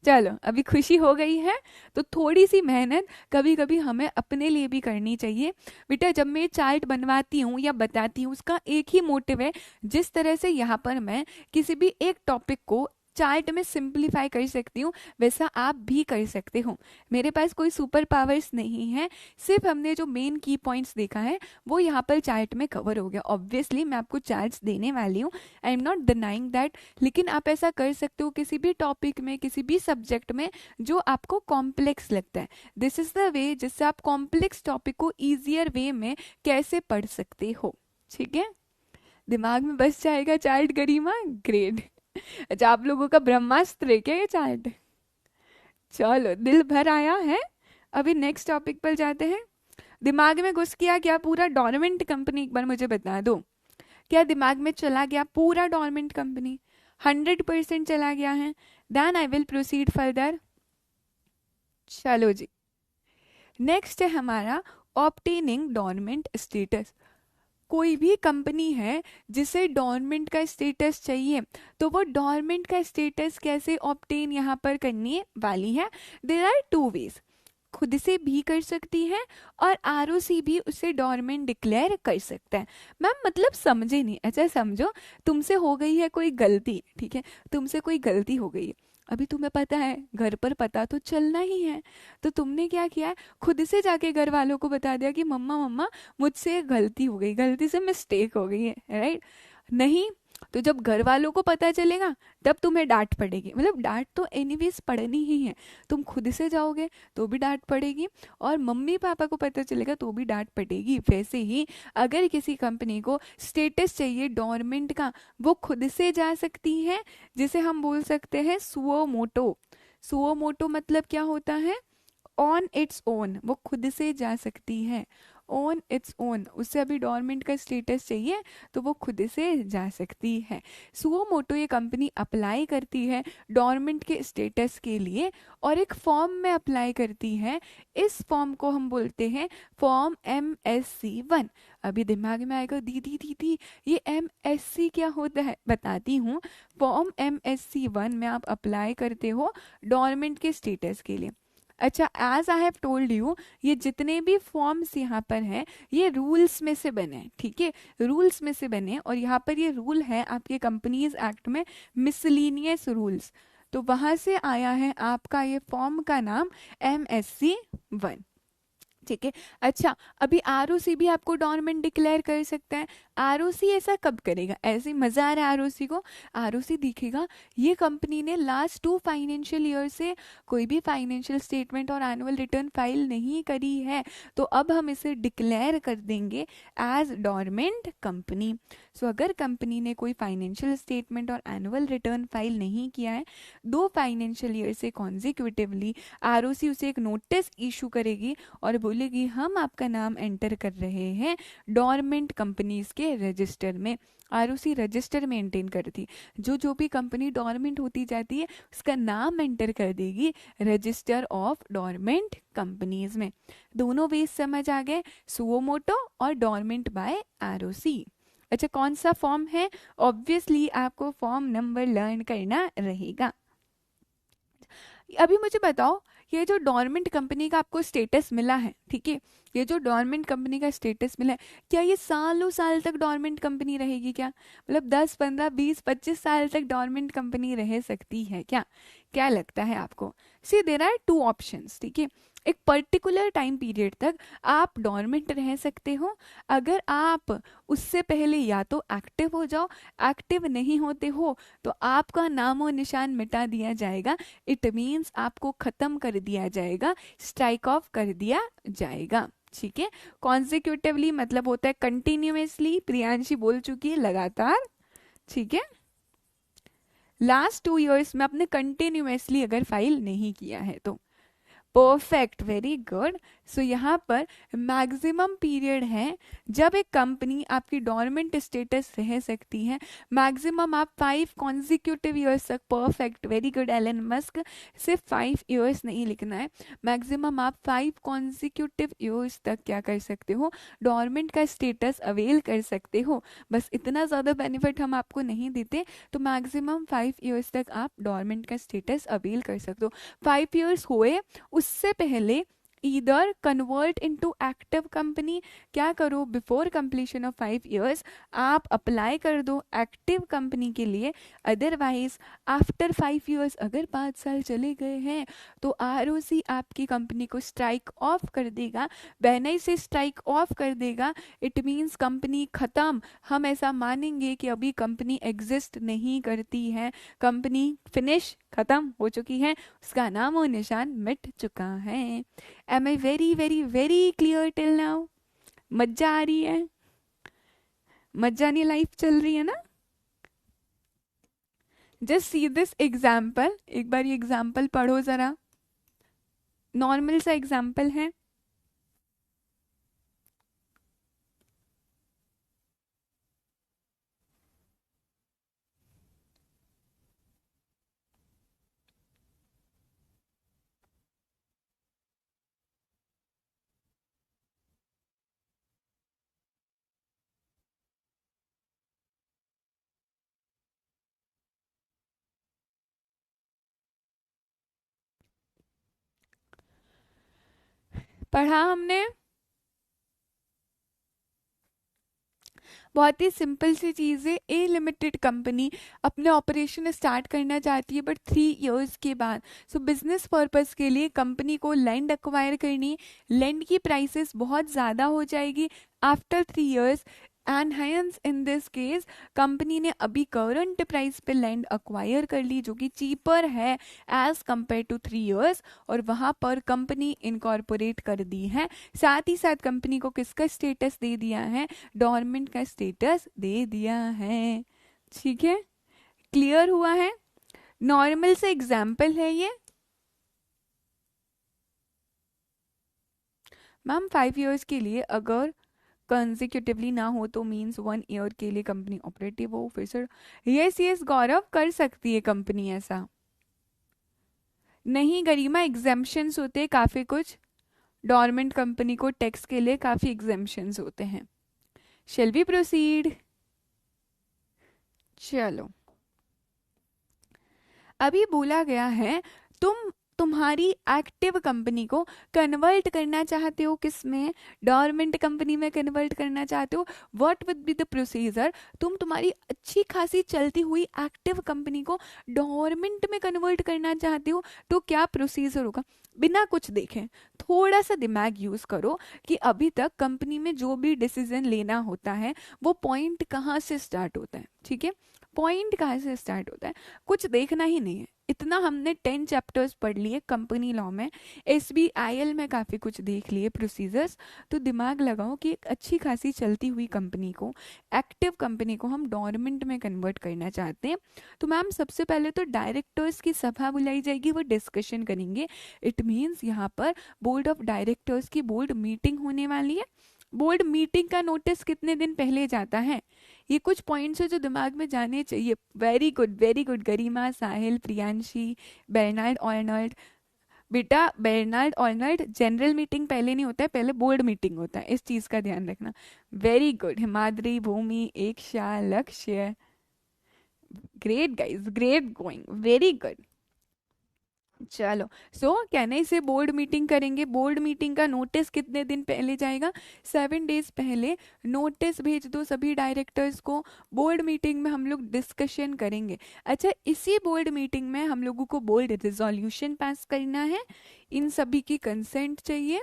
चलो अभी खुशी हो गई है, तो थोड़ी सी मेहनत कभी कभी हमें अपने लिए भी करनी चाहिए। बेटा जब मैं चार्ट बनवाती हूँ या बताती हूँ, उसका एक ही मोटिव है, जिस तरह से यहाँ पर मैं किसी भी एक टॉपिक को चार्ट में सिंप्लीफाई कर सकती हूँ, वैसा आप भी कर सकते हो। मेरे पास कोई सुपर पावर्स नहीं है, सिर्फ हमने जो मेन की पॉइंट्स देखा है वो यहाँ पर चार्ट में कवर हो गया। ऑब्वियसली मैं आपको चार्ट्स देने वाली हूँ, I am not denying that, लेकिन आप ऐसा कर सकते हो किसी भी टॉपिक में, किसी भी सब्जेक्ट में जो आपको कॉम्प्लेक्स लगता है। दिस इज द वे जिससे आप कॉम्प्लेक्स टॉपिक को ईजियर वे में कैसे पढ़ सकते हो। ठीक है, दिमाग में बस जाएगा चार्ट गरिमा, ग्रेट। अच्छा आप लोगों का ब्रह्मास्त्र है क्या ये चार्ट? चलो दिल भर आया है। अभी नेक्स्ट टॉपिक पर जाते हैं। दिमाग में घुस गया क्या पूरा डोरमेंट कंपनी? एक बार मुझे बता दो, क्या दिमाग में चला गया पूरा डोरमेंट कंपनी? 100% चला गया है? Then I will proceed further. चलो जी, नेक्स्ट है हमारा ऑब्टेनिंग डोरमेंट स्टेटस। कोई भी कंपनी है जिसे डोरमेंट का स्टेटस चाहिए, तो वो डोरमेंट का स्टेटस कैसे ऑब्टेन यहाँ पर करने वाली है? देयर आर टू वेज, खुद से भी कर सकती है और आरओसी भी उसे डोरमेंट डिक्लेयर कर सकता है। मैम मतलब समझे नहीं, अच्छा समझो, तुमसे हो गई है कोई गलती, ठीक है, तुमसे कोई गलती हो गई है, अभी तुम्हें पता है, घर पर पता तो चलना ही है, तो तुमने क्या किया, खुद से जाके घर वालों को बता दिया कि मम्मा मम्मा मुझसे गलती हो गई, गलती से मिस्टेक हो गई है, राइट? नहीं, तो जब घर वालों को पता चलेगा तब तुम्हें डांट पड़ेगी, मतलब डांट तो एनीवेज पड़नी ही है। तुम खुद से जाओगे तो भी डांट पड़ेगी, और मम्मी पापा को पता चलेगा तो भी डांट पड़ेगी। वैसे ही अगर किसी कंपनी को स्टेटस चाहिए डोरमेंट का, वो खुद से जा सकती है, जिसे हम बोल सकते हैं सुओ मोटो। सुओ मोटो मतलब क्या होता है? ऑन इट्स ओन, वो खुद से जा सकती है, ऑन इट्स ओन। उससे अभी डोरमेंट का स्टेटस चाहिए तो वो खुद से जा सकती है। सुओ मोटो ये कंपनी अप्लाई करती है डोरमेंट के स्टेटस के लिए, और एक फॉर्म में अप्लाई करती है। इस फॉर्म को हम बोलते हैं फॉर्म MSC1। अभी दिमाग में आएगा दीदी दीदी ये MSC क्या होता है, बताती हूँ। फॉर्म MSC1 में आप अप्लाई करते हो डोरमेंट के स्टेटस के लिए। अच्छा, as I have told you, ये जितने भी फॉर्म्स यहाँ पर हैं ये रूल्स में से बने, ठीक है, रूल्स में से बने, और यहाँ पर ये रूल है आपके कंपनीज एक्ट में मिसलीनियस रूल्स, तो वहां से आया है आपका ये फॉर्म का नाम MSC1। ठीक है, अच्छा अभी आरओसी भी आपको डोरमेंट डिक्लेयर कर सकता है। आरओसी ऐसा कब करेगा, ऐसे मजा आ रहा है आरओसी को? आरओसी दिखेगा ये कंपनी ने लास्ट 2 फाइनेंशियल ईयर से कोई भी फाइनेंशियल स्टेटमेंट और एनुअल रिटर्न फाइल नहीं करी है, तो अब हम इसे डिक्लेयर कर देंगे एज डोरमेंट कंपनी। सो अगर कंपनी ने कोई फाइनेंशियल स्टेटमेंट और एनुअल रिटर्न फाइल नहीं किया है 2 फाइनेंशियल ईयर से कॉन्जिक्यूटिवली, आरओसी उसे एक नोटिस इशू करेगी और बोलेगी हम आपका नाम एंटर कर रहे हैं डोरमेंट कंपनीज के रजिस्टर में। आरओसी रजिस्टर मेंटेन करती, जो जो भी कंपनी डोरमेंट होती जाती है उसका नाम एंटर कर देगी रजिस्टर ऑफ डोरमेंट कंपनीज में। दोनों वेज समझ आ गए, सुओ मोटो और डोरमेंट बाय आरओसी। अच्छा कौन सा फॉर्म है? ऑब्वियसली आपको फॉर्म नंबर लर्न करना रहेगा। अभी मुझे बताओ, ये जो डोरमेंट कंपनी का आपको स्टेटस मिला है, ठीक है, ये जो डोरमेंट कंपनी का स्टेटस मिला है, क्या ये सालों साल तक डोरमेंट कंपनी रहेगी क्या? मतलब 10 15 20 25 साल तक डोरमेंट कंपनी रह सकती है क्या? क्या लगता है आपको? सी देयर आर टू ऑप्शंस, ठीक है। एक पर्टिकुलर टाइम पीरियड तक आप डोरमेंट रह सकते हो, अगर आप उससे पहले या तो एक्टिव हो जाओ, एक्टिव नहीं होते हो तो आपका नामो निशान मिटा दिया जाएगा। इट मीन्स आपको खत्म कर दिया जाएगा, स्ट्राइक ऑफ कर दिया जाएगा, ठीक है। कॉन्जिक्यूटिवली मतलब होता है कंटिन्यूअसली, प्रियांशी बोल चुकी है लगातार, ठीक है। लास्ट 2 इयर्स में आपने कंटिन्यूअसली अगर फाइल नहीं किया है तो परफेक्ट, वेरी गुड। सो यहाँ पर मैक्सिमम पीरियड है जब एक कंपनी आपकी डोरमेंट स्टेटस रह सकती है, मैक्सिमम आप 5 कॉन्जिक्यूटिव ईयर्स तक। Perfect, very good Elon Musk. सिर्फ 5 इयर्स नहीं लिखना है, मैक्सिमम आप 5 कॉन्जिक्यूटिव ईयर्स तक क्या कर सकते हो, डोरमेंट का स्टेटस अवेल कर सकते हो। बस इतना ज़्यादा बेनिफिट हम आपको नहीं देते, तो मैक्सिमम 5 इयर्स तक आप डोरमेंट का स्टेटस अवेल कर सकते हो। 5 इयर्स हुए उससे पहले either convert into active company, क्या करो बिफोर कंप्लीशन ऑफ 5 इयर्स आप अप्लाई कर दो एक्टिव कंपनी के लिए। अदरवाइज आफ्टर 5 इयर्स अगर 5 साल चले गए हैं तो आरओसी आपकी कंपनी को स्ट्राइक ऑफ कर देगा, बेनई से स्ट्राइक ऑफ कर देगा। इट मीन्स कंपनी खत्म, हम ऐसा मानेंगे कि अभी कंपनी एग्जिस्ट नहीं करती है, कंपनी फिनिश, खत्म हो चुकी है, उसका नाम और निशान मिट चुका है। एम आई very very very clear till now? मजा आ रही है? मजा नहीं लाइफ चल रही है ना? जस्ट सी दिस एग्जाम्पल, एक बार ये एग्जाम्पल पढ़ो जरा, नॉर्मल सा एग्जाम्पल है। पढ़ा हमने, बहुत ही सिंपल सी चीज़ है। ए लिमिटेड कंपनी अपने ऑपरेशन स्टार्ट करना चाहती है बट 3 इयर्स के बाद। सो बिजनेस पर्पस के लिए कंपनी को लैंड एक्वायर करनी, लैंड की प्राइसेस बहुत ज़्यादा हो जाएगी after 3 years, and hence in this case company ने अभी करंट प्राइस पे लैंड अक्वायर कर ली जो कि चीपर है एज कंपेयर टू 3 इयर्स, और वहाँ पर कंपनी इनकॉर्पोरेट कर दी है। साथ ही साथ कंपनी को किसका स्टेटस दे दिया है, डोरमेंट का स्टेटस दे दिया है, ठीक है। क्लियर हुआ है? नॉर्मल से एग्जाम्पल है ये मैम। 5 इयर्स के लिए अगर कंजिक्यूटिवली ना हो तो मीन्स 1 ईयर के लिए कंपनी ऑपरेटिव हो, फिर सर यस यस गौरव कर सकती है कंपनी ऐसा। नहीं गरिमा, एग्जेम्पशंस होते हैं काफ़ी कुछ, डोरमेंट कंपनी को टैक्स के लिए काफ़ी एग्जेम्पशंस होते हैं। Shall we proceed? चलो, अभी बोला गया है तुम्हारी एक्टिव कंपनी को कन्वर्ट करना चाहते हो, किस में, डोरमेंट कंपनी में कन्वर्ट करना चाहते हो। What would be the procedure? तुम्हारी अच्छी खासी चलती हुई एक्टिव कंपनी को डोरमेंट में कन्वर्ट करना चाहते हो तो क्या प्रोसीजर होगा? बिना कुछ देखे थोड़ा सा दिमाग यूज करो कि अभी तक कंपनी में जो भी डिसीजन लेना होता है वो पॉइंट कहाँ से स्टार्ट होता है, ठीक है, पॉइंट कहाँ से स्टार्ट होता है, कुछ देखना ही नहीं है। इतना हमने 10 चैप्टर्स पढ़ लिए कंपनी लॉ में, SBIL में काफ़ी कुछ देख लिए प्रोसीजर्स। तो दिमाग लगाओ कि एक अच्छी खासी चलती हुई कंपनी को, एक्टिव कंपनी को हम डोरमेंट में कन्वर्ट करना चाहते हैं। तो मैम सबसे पहले तो डायरेक्टर्स की सभा बुलाई जाएगी, वो डिस्कशन करेंगे। इट मीन्स यहाँ पर बोर्ड ऑफ डायरेक्टर्स की बोर्ड मीटिंग होने वाली है। बोर्ड मीटिंग का नोटिस कितने दिन पहले जाता है? ये कुछ पॉइंट्स है जो दिमाग में जाने चाहिए। वेरी गुड गरिमा, साहिल, प्रियांशी, बेर्नार्ड, ऑर्नल्ड। बेटा बेर्नार्ड ऑर्नाल्ड, जनरल मीटिंग पहले नहीं होता है, पहले बोर्ड मीटिंग होता है, इस चीज का ध्यान रखना। वेरी गुड हिमाद्री, भूमि, एक शाह, लक्ष्य, great guys, great going, very good. चलो, सो कहने से बोर्ड मीटिंग करेंगे। बोर्ड मीटिंग का नोटिस कितने दिन पहले जाएगा? 7 डेज पहले नोटिस भेज दो सभी डायरेक्टर्स को। बोर्ड मीटिंग में हम लोग डिस्कशन करेंगे। अच्छा, इसी बोर्ड मीटिंग में हम लोगों को बोर्ड रिजोल्यूशन पास करना है, इन सभी की कंसेंट चाहिए।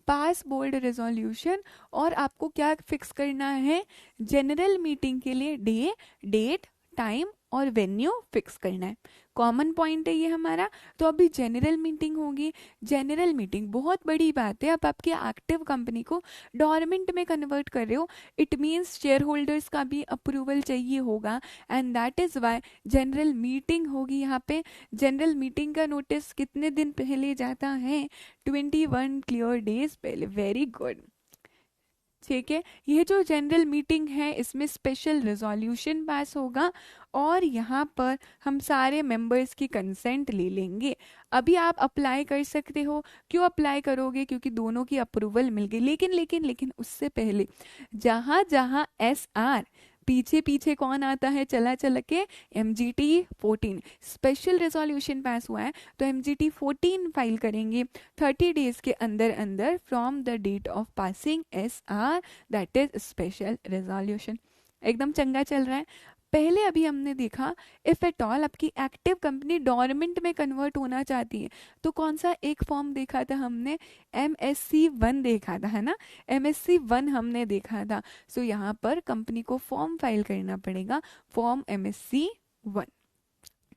पास बोर्ड रेजोल्यूशन, और आपको क्या फिक्स करना है? जनरल मीटिंग के लिए डेट, टाइम और वेन्यू फिक्स करना है। कॉमन पॉइंट है ये हमारा। तो अभी जनरल मीटिंग होगी। जनरल मीटिंग बहुत बड़ी बात है, अब आपकी एक्टिव कंपनी को डोरमेंट में कन्वर्ट कर रहे हो, इट मीन्स शेयर होल्डर्स का भी अप्रूवल चाहिए होगा, and that is why general meeting होगी यहाँ पे। जनरल मीटिंग का नोटिस कितने दिन पहले जाता है? 21 क्लियर डेज पहले। वेरी गुड, ठीक है। ये जो जनरल मीटिंग है इसमें स्पेशल रेजोल्यूशन पास होगा, और यहाँ पर हम सारे मेंबर्स की कंसेंट ले लेंगे। अभी आप अप्लाई कर सकते हो। क्यों अप्लाई करोगे? क्योंकि दोनों की अप्रूवल मिल गई। लेकिन लेकिन लेकिन उससे पहले जहाँ जहाँ SR, पीछे पीछे कौन आता है चला चला के? MGT 14 स्पेशल रेजोल्यूशन पास हुआ है, तो MGT 14 फाइल करेंगे 30 डेज के अंदर अंदर from the date of passing SR, that is special resolution. एकदम चंगा चल रहा है। पहले अभी हमने देखा, इफ एट ऑल आपकी एक्टिव कंपनी डोरमेंट में कन्वर्ट होना चाहती है, तो कौन सा एक फॉर्म देखा था हमने? MSC 1 देखा था, है ना? MSC 1 हमने देखा था। सो यहाँ पर कंपनी को फॉर्म फाइल करना पड़ेगा, फॉर्म MSC 1।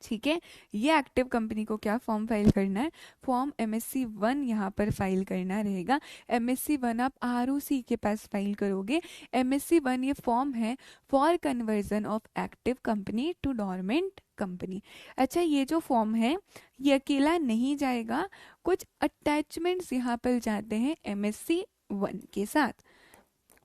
ठीक है, ये एक्टिव कंपनी को क्या फॉर्म फाइल करना है? फॉर्म MSC 1 यहाँ पर फाइल करना रहेगा। MSC 1 आप ROC के पास फाइल करोगे। MSC 1 ये फॉर्म है for conversion of active company to dormant company. अच्छा, ये जो फॉर्म है ये अकेला नहीं जाएगा, कुछ अटैचमेंट्स यहाँ पर जाते हैं MSC 1 के साथ।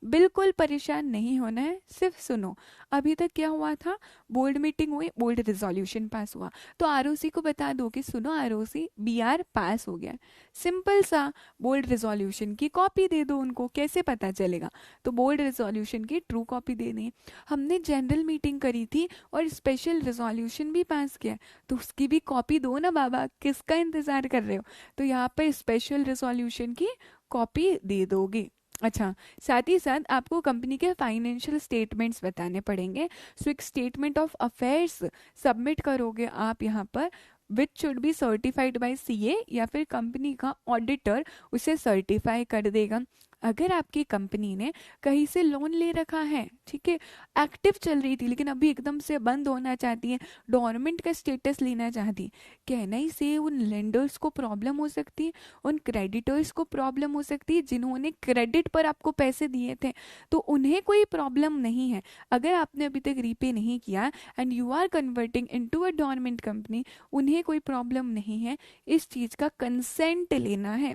बिल्कुल परेशान नहीं होना है, सिर्फ सुनो। अभी तक क्या हुआ था? बोर्ड मीटिंग हुई, बोर्ड रिजोल्यूशन पास हुआ, तो ROC को बता दो कि सुनो ROC BR पास हो गया। सिंपल सा, बोर्ड रिजोल्यूशन की कॉपी दे दो उनको। कैसे पता चलेगा? तो बोर्ड रिजोल्यूशन की ट्रू कॉपी देनी है। हमने जनरल मीटिंग करी थी और स्पेशल रिजोल्यूशन भी पास किया, तो उसकी भी कॉपी दो ना बाबा, किसका इंतजार कर रहे हो? तो यहाँ पर स्पेशल रिजोल्यूशन की कॉपी दे दोगे। अच्छा, साथ ही साथ आपको कंपनी के फाइनेंशियल स्टेटमेंट्स बताने पड़ेंगे। सो एक स्टेटमेंट ऑफ अफेयर्स सबमिट करोगे आप यहाँ पर, which should be certified by CA, या फिर कंपनी का ऑडिटर उसे सर्टिफाई कर देगा। अगर आपकी कंपनी ने कहीं से लोन ले रखा है, ठीक है, एक्टिव चल रही थी लेकिन अभी एकदम से बंद होना चाहती है, डोरमेंट का स्टेटस लेना चाहती है, कहना ही से उन लेंडर्स को प्रॉब्लम हो सकती है, उन क्रेडिटर्स को प्रॉब्लम हो सकती है जिन्होंने क्रेडिट पर आपको पैसे दिए थे, तो उन्हें कोई प्रॉब्लम नहीं है। अगर आपने अभी तक रीपे नहीं किया and you are converting into a dormant company, उन्हें कोई प्रॉब्लम नहीं है। इस चीज का कंसेंट लेना है।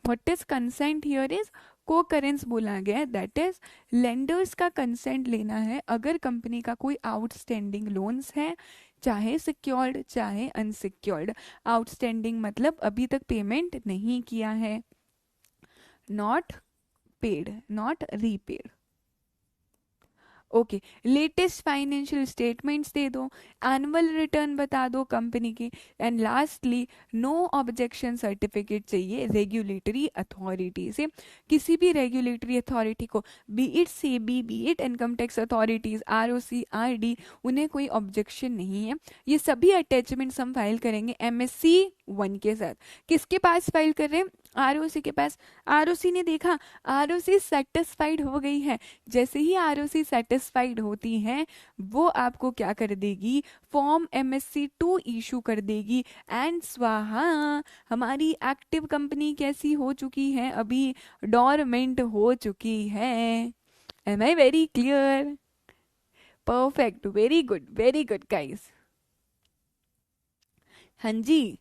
What is consent here is concurrence बोला गया है, दैट इज लेंडर्स का कंसेंट लेना है। अगर कंपनी का कोई आउटस्टैंडिंग लोन्स है, चाहे सिक्योर्ड चाहे अनसिक्योर्ड, आउटस्टैंडिंग मतलब अभी तक पेमेंट नहीं किया है, not paid, not repaid. Okay, latest financial statements दे दो, एनुअल रिटर्न बता दो कंपनी की, and lastly no objection certificate चाहिए रेगुलेटरी अथॉरिटी से। किसी भी रेगुलेटरी अथॉरिटी को, be it SEBI, be it income tax authorities, ROC, RD, उन्हें कोई ऑब्जेक्शन नहीं है। ये सभी अटैचमेंट्स हम फाइल करेंगे MSC 1 के साथ। किसके पास फाइल कर रहे हैं? ROC के पास। ROC ने देखा, ROC सेटिस्फाइड हो गई है। जैसे ही ROC सेटिस्फाइड होती है, वो आपको क्या कर देगी? फॉर्म MSC 2 इशू कर देगी, एंड स्वाहा, हमारी एक्टिव कंपनी कैसी हो चुकी है? अभी डोरमेंट हो चुकी है। M I very clear? Perfect, very good guys. हाँ जी,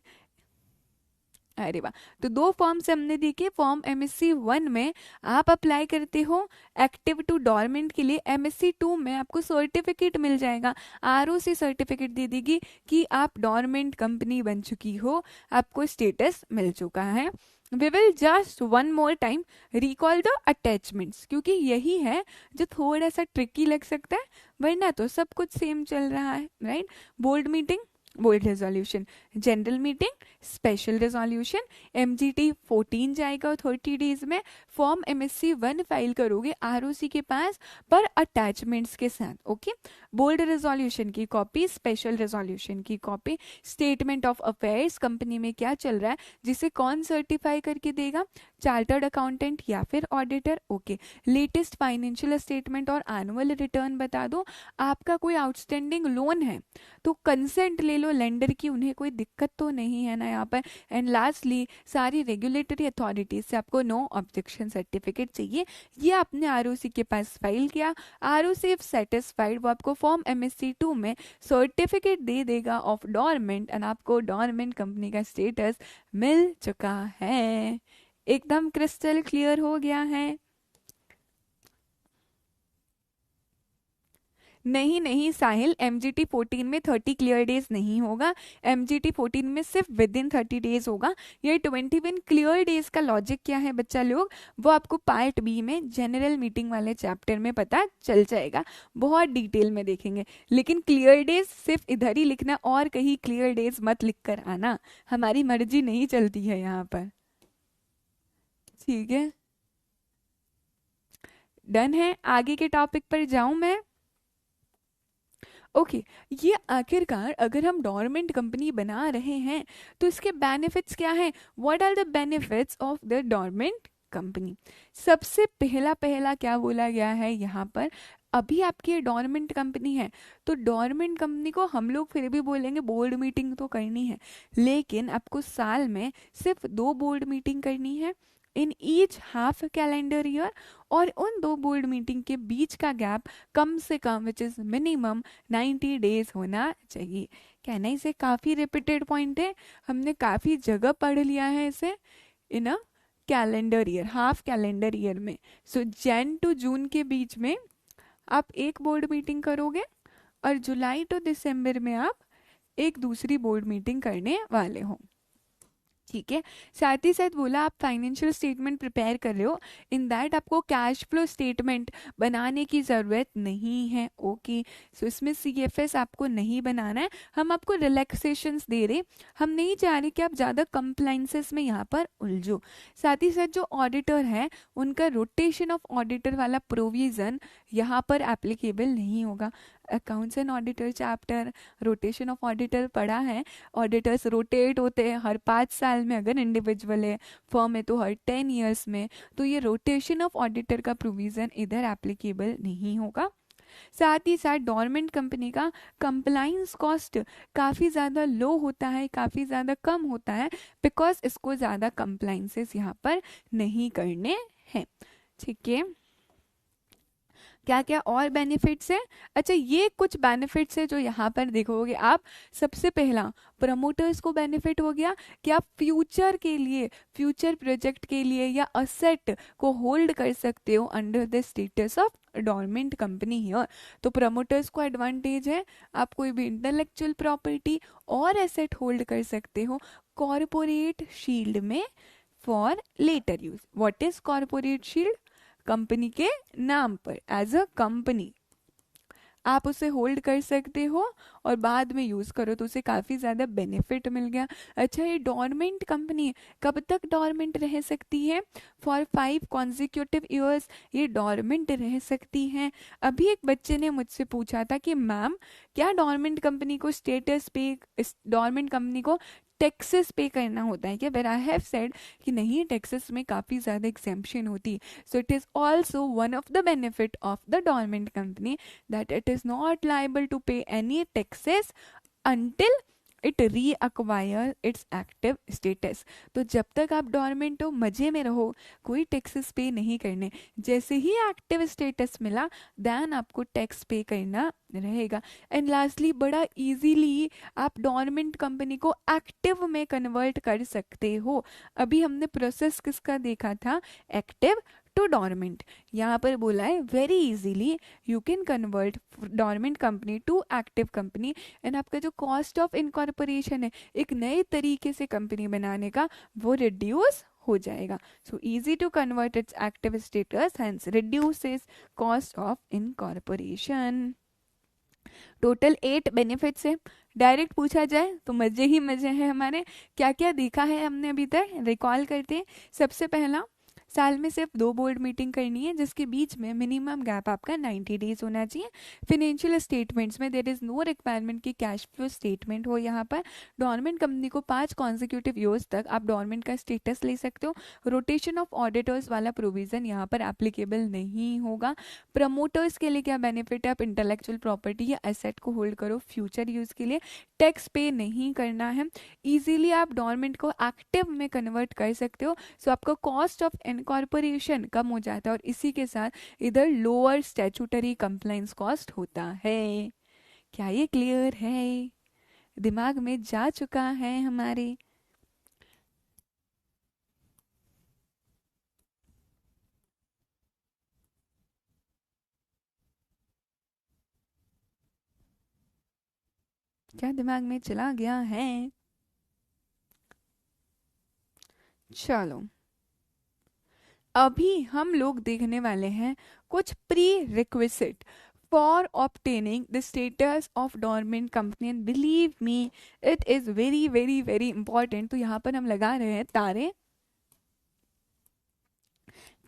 अरे वाह। तो दो फॉर्म्स हमने देखे। फॉर्म एमएससी 1 में आप अप्लाई करते हो एक्टिव टू डॉर्मेंट के लिए, एमएससी 2 में आपको सर्टिफिकेट मिल जाएगा, आरओसी सर्टिफिकेट दे देगी कि आप डॉर्मेंट कंपनी बन चुकी हो, आपको स्टेटस मिल चुका है। We will just one more time recall the attachments, क्योंकि यही है जो थोड़ा सा ट्रिकी लग सकता है, वरना तो सब कुछ सेम चल रहा है, right. Board meeting, board resolution, general meeting, special resolution, MGT 14 जाएगा 30 डेज में। फॉर्म एमएससी 1 फाइल करोगे आरओसी के पास पर अटैचमेंट्स के साथ, ओके। बोर्ड रेजोल्यूशन की कॉपी, स्पेशल रेजोल्यूशन की copy, statement of affairs, company में क्या चल रहा है, जिसे कौन सर्टिफाई करके देगा, चार्टर्ड अकाउंटेंट या फिर auditor, okay. Latest financial statement और एनुअल रिटर्न बता दो। आपका कोई आउटस्टैंडिंग लोन है तो कंसेंट ले लो लेंडर की, उन्हें कोई दिक्कत तो नहीं है ना यहाँ पर। एंड लास्टली सारी रेगुलेटरी अथॉरिटीज से आपको नो ऑब्जेक्शन सर्टिफिकेट चाहिए, ये आपने आरओसी के पास फाइल किया, आरओसी इफ सेटिस्फाइड वो आपको फॉर्म एमएससी 2 में सर्टिफिकेट दे देगा ऑफ डॉर्मेंट, एंड आपको डॉर्मेंट कंपनी का स्टेटस मिल चुका है। एकदम क्रिस्टल क्लियर हो गया है। नहीं नहीं साहिल, एमजीटी 14 में 30 क्लियर डेज नहीं होगा, एमजीटी 14 में सिर्फ विद इन 30 डेज होगा। ये 21 क्लियर डेज का लॉजिक क्या है बच्चा लोग, वो आपको पार्ट बी में जनरल मीटिंग वाले चैप्टर में पता चल जाएगा, बहुत डिटेल में देखेंगे। लेकिन क्लियर डेज सिर्फ इधर ही लिखना, और कहीं क्लियर डेज मत लिख कर आना, हमारी मर्जी नहीं चलती है यहाँ पर, ठीक है। डन है, आगे के टॉपिक पर जाऊं मैं। ओके ये आखिरकार अगर हम डॉर्मेंट कंपनी बना रहे हैं तो इसके बेनिफिट्स क्या हैं, what are the benefits of the dormant company. सबसे पहला पहला क्या बोला गया है यहाँ पर, अभी आपकी डॉर्मेंट कंपनी है तो डॉर्मेंट कंपनी को हम लोग फिर भी बोलेंगे बोर्ड मीटिंग तो करनी है, लेकिन आपको साल में सिर्फ 2 बोर्ड मीटिंग करनी है in each half calendar year, और उन 2 बोर्ड मीटिंग के बीच का गैप कम से कम विच इज मिनिमम 90 डेज होना चाहिए। कहना इसे काफ़ी रिपीटेड पॉइंट है, हमने काफ़ी जगह पढ़ लिया है इसे in a calendar year, half calendar year में। सो जैन टू जून के बीच में आप एक बोर्ड मीटिंग करोगे और जुलाई टू दिसंबर में आप एक दूसरी बोर्ड मीटिंग करने वाले हो, ठीक है। साथ ही साथ बोला आप फाइनेंशियल स्टेटमेंट प्रिपेयर कर रहे हो, इन दैट आपको कैश फ्लो स्टेटमेंट बनाने की ज़रूरत नहीं है, ओके। सो इसमें सीएफएस आपको नहीं बनाना है, हम आपको रिलैक्सेशंस दे रहे, हम नहीं चाह रहे कि आप ज़्यादा कंप्लाइंसेस में यहाँ पर उलझो। साथ ही साथ जो ऑडिटर है उनका रोटेशन ऑफ ऑडिटर वाला प्रोविज़न यहाँ पर एप्लीकेबल नहीं होगा। Accounts and auditor chapter rotation of auditor पढ़ा है, ऑडिटर्स रोटेट होते हैं हर 5 साल में, अगर इंडिविजुअल है, फर्म है तो हर 10 ईयर्स में, तो ये रोटेशन ऑफ ऑडिटर का प्रोविज़न इधर एप्लीकेबल नहीं होगा। साथ ही साथ डॉर्मेंट कंपनी का कंप्लाइंस कॉस्ट काफ़ी ज़्यादा लो होता है, काफ़ी ज़्यादा कम होता है, बिकॉज इसको ज़्यादा कंप्लाइंसेस यहाँ पर नहीं करने हैं, ठीक है। क्या क्या और बेनिफिट्स है, अच्छा ये कुछ बेनिफिट्स है जो यहाँ पर देखोगे आप। सबसे पहला प्रमोटर्स को बेनिफिट हो गया कि आप फ्यूचर के लिए, फ्यूचर प्रोजेक्ट के लिए या असेट को होल्ड कर सकते हो under the status of dormant company here. तो प्रमोटर्स को एडवांटेज है, आप कोई भी इंटेलेक्चुअल प्रॉपर्टी और एसेट होल्ड कर सकते हो कॉरपोरेट शील्ड में for later use. What is corporate shield, company के नाम पर एज अ कंपनी आप उसे होल्ड कर सकते हो और बाद में यूज़ करो तो उसे काफ़ी ज़्यादा बेनिफिट मिल गया। अच्छा ये डॉर्मेंट कंपनी कब तक डॉर्मेंट रह सकती है, फॉर 5 कॉन्जिक्यूटिव ईयर्स ये डॉर्मेंट रह सकती हैं। अभी एक बच्चे ने मुझसे पूछा था कि मैम क्या डॉर्मेंट कंपनी को स्टेटस पे, डॉर्मेंट कंपनी को टैक्सेस पे करना होता है क्या, वेर आई हैव सेड कि नहीं, टैक्सेस में काफ़ी ज़्यादा एग्जेम्पशन होती है। So it is also one of the benefit of the dormant company that it is not liable to pay any taxes until it री अक्वायर इट्स एक्टिव स्टेटस। तो जब तक आप डॉर्मेंट हो, मजे में रहो, कोई टैक्सेस पे नहीं करने। जैसे ही एक्टिव स्टेटस मिला देन आपको टैक्स पे करना रहेगा। एंड लास्टली, बड़ा इजीली आप डॉर्मेंट कंपनी को एक्टिव में कन्वर्ट कर सकते हो। अभी हमने प्रोसेस किसका देखा था, एक्टिव टू डॉर्मेंट। यहाँ पर बोला है very easily you can convert dormant company to active company, and आपका जो कॉस्ट ऑफ इनकॉर्पोरेशन है एक नए तरीके से कंपनी बनाने का, वो रिड्यूस हो जाएगा। So easy to convert its active status, hence reduces cost of incorporation. Total 8 benefits है। डायरेक्ट पूछा जाए तो मजे ही मजे हैं हमारे। क्या क्या देखा है हमने अभी तक, रिकॉल करते हैं। सबसे पहला, साल में सिर्फ 2 बोर्ड मीटिंग करनी है जिसके बीच में मिनिमम गैप आपका 90 डेज होना चाहिए। फिनेंशियल स्टेटमेंट्स में देर इज नो रिक्वायरमेंट की कैश फ्लो स्टेटमेंट हो। यहाँ पर डॉर्मेंट कंपनी को 5 कॉन्जिक्यूटिव ईयर्स तक आप डॉर्मेंट का स्टेटस ले सकते हो। रोटेशन ऑफ ऑडिटर्स वाला प्रोविजन यहाँ पर एप्लीकेबल नहीं होगा। प्रमोटर्स के लिए क्या बेनिफिट है, आप इंटेलेक्चुअल प्रॉपर्टी या एसेट को होल्ड करो फ्यूचर यूज के लिए, टैक्स पे नहीं करना है। इजीली आप डॉर्मेंट को एक्टिव में कन्वर्ट कर सकते हो। सो आपका कॉस्ट ऑफ इनकॉर्पोरेशन कम हो जाता है और इसी के साथ इधर लोअर स्टैट्यूटरी कंप्लायंस कॉस्ट होता है। क्या ये क्लियर है, दिमाग में जा चुका है हमारे? क्या दिमाग में चला गया है? चलो, अभी हम लोग देखने वाले हैं कुछ pre requisite for obtaining the status of dormant company, and believe me it is very very very important. तो यहाँ पर हम लगा रहे हैं तारे,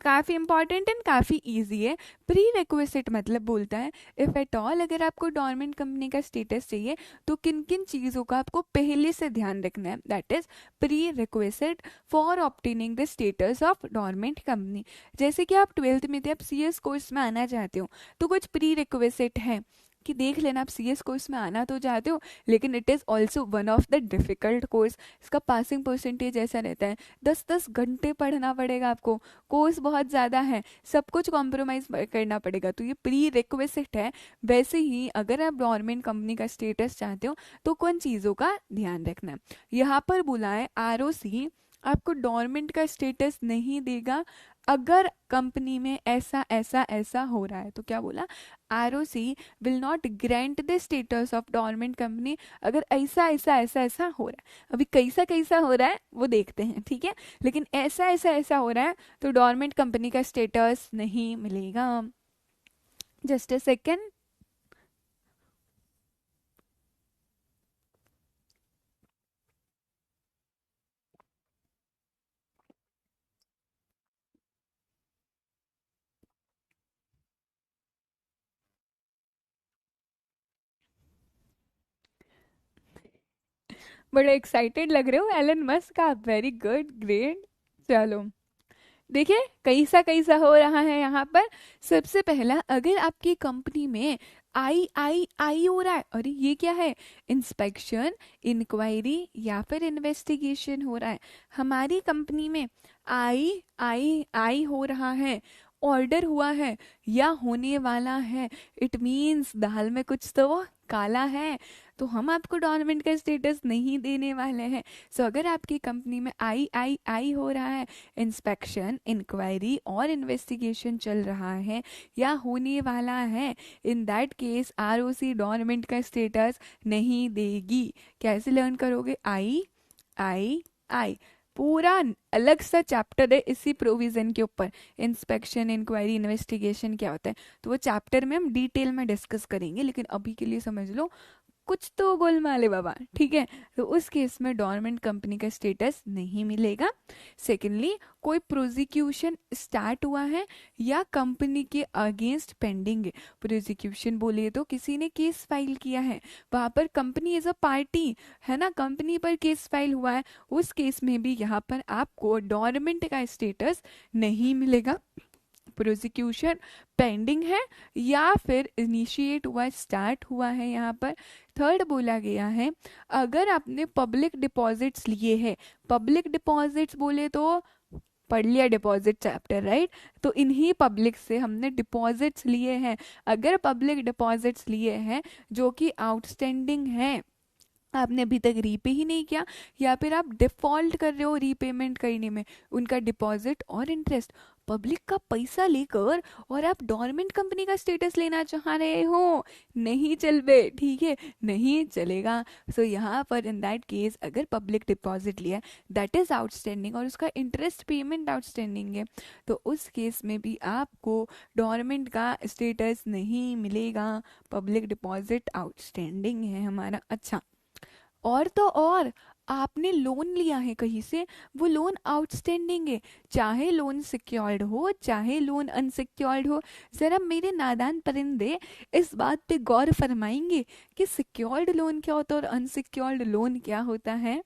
काफ़ी इंपॉर्टेंट एंड काफ़ी इजी है। प्री रिक्विजिट मतलब बोलता है इफ़ एट ऑल अगर आपको डॉर्मेंट कंपनी का स्टेटस चाहिए तो किन किन चीज़ों का आपको पहले से ध्यान रखना है, that is pre requisite for obtaining the status of dormant company. जैसे कि आप 12th में थे, आप CS कोर्स में आना चाहते हो तो कुछ प्री रिक्विजिट है कि देख लेना, आप CS कोर्स में आना तो चाहते हो लेकिन it is also one of the difficult course. इसका पासिंग परसेंटेज ऐसा रहता है 10-10 घंटे पढ़ना पड़ेगा आपको, कोर्स बहुत ज़्यादा है, सब कुछ कॉम्प्रोमाइज़ करना पड़ेगा। तो ये प्री रिक्विजिट है। वैसे ही अगर आप गवर्नमेंट कंपनी का स्टेटस चाहते हो तो कौन चीज़ों का ध्यान रखना है। यहाँ पर बोला है ROC आपको डॉर्मेंट का स्टेटस नहीं देगा अगर कंपनी में ऐसा ऐसा ऐसा हो रहा है। तो क्या बोला, ROC will not grant the status of dormant company अगर ऐसा ऐसा ऐसा ऐसा हो रहा है। अभी कैसा कैसा हो रहा है वो देखते हैं, ठीक है, लेकिन ऐसा ऐसा ऐसा हो रहा है तो डॉर्मेंट कंपनी का स्टेटस नहीं मिलेगा। Just a second. बड़े एक्साइटेड लग रहे हो एलन मस्क का, वेरी गुड, ग्रेट। चलो देखिए कैसा कैसा हो रहा है यहाँ पर। सबसे पहला, अगर आपकी कंपनी में आई हो रहा है, अरे ये क्या है, इंस्पेक्शन, इंक्वायरी या फिर इन्वेस्टिगेशन हो रहा है। हमारी कंपनी में आई हो रहा है, ऑर्डर हुआ है या होने वाला है, इट मीन्स दाल में कुछ तो काला है, तो हम आपको डॉर्मेंट का स्टेटस नहीं देने वाले हैं। सो अगर आपकी कंपनी में आई हो रहा है, इंस्पेक्शन, इंक्वायरी और इन्वेस्टिगेशन चल रहा है या होने वाला है, in that case ROC dormant का स्टेटस नहीं देगी। कैसे लर्न करोगे, आई पूरा अलग सा चैप्टर है इसी प्रोविजन के ऊपर, इंस्पेक्शन, इंक्वायरी, इन्वेस्टिगेशन क्या होता है, तो वो चैप्टर में हम डिटेल में डिस्कस करेंगे, लेकिन अभी के लिए समझ लो कुछ तो गोलमाल है बाबा, ठीक है। तो उस केस में डॉर्मेंट कंपनी का स्टेटस नहीं मिलेगा। सेकेंडली, कोई प्रोसिक्यूशन स्टार्ट हुआ है या कंपनी के अगेंस्ट पेंडिंग है। प्रोसिक्यूशन बोलिए तो किसी ने केस फाइल किया है, वहां पर कंपनी एज अ पार्टी है ना, कंपनी पर केस फाइल हुआ है, उस केस में भी यहाँ पर आपको डॉर्मेंट का स्टेटस नहीं मिलेगा। प्रोसिक्यूशन पेंडिंग है या फिर इनिशिएट हुआ, स्टार्ट हुआ है यहाँ पर। थर्ड बोला गया है अगर आपने पब्लिक डिपॉजिट्स लिए हैं, पब्लिक डिपॉजिट्स बोले तो पढ़ लिया डिपॉजिट चैप्टर, राइट। तो इन्हीं पब्लिक से हमने डिपॉजिट्स लिए हैं। अगर पब्लिक डिपॉजिट्स लिए हैं जो कि आउटस्टैंडिंग हैं, आपने अभी तक रीपे ही नहीं किया, या फिर आप डिफॉल्ट कर रहे हो रीपेमेंट करने में, उनका डिपॉजिट और इंटरेस्ट, पब्लिक का पैसा लेकर और आप डोरमेंट कंपनी का स्टेटस लेना चाह रहे हो, नहीं चल बे, ठीक है, नहीं चलेगा। सो यहाँ पर इन दैट केस अगर पब्लिक डिपॉजिट लिया दैट इज आउटस्टैंडिंग और उसका इंटरेस्ट पेमेंट आउटस्टैंडिंग है, तो उस केस में भी आपको डोरमेंट का स्टेटस नहीं मिलेगा, पब्लिक डिपॉजिट आउटस्टैंडिंग है हमारा। अच्छा, और तो और आपने लोन लिया है कहीं से, वो लोन आउटस्टैंडिंग है, चाहे लोन सिक्योर्ड हो चाहे लोन अनसिक्योर्ड हो। जरा मेरे नादान परिंदे इस बात पे गौर फरमाएंगे कि सिक्योर्ड लोन क्या होता है और अनसिक्योर्ड लोन क्या होता है,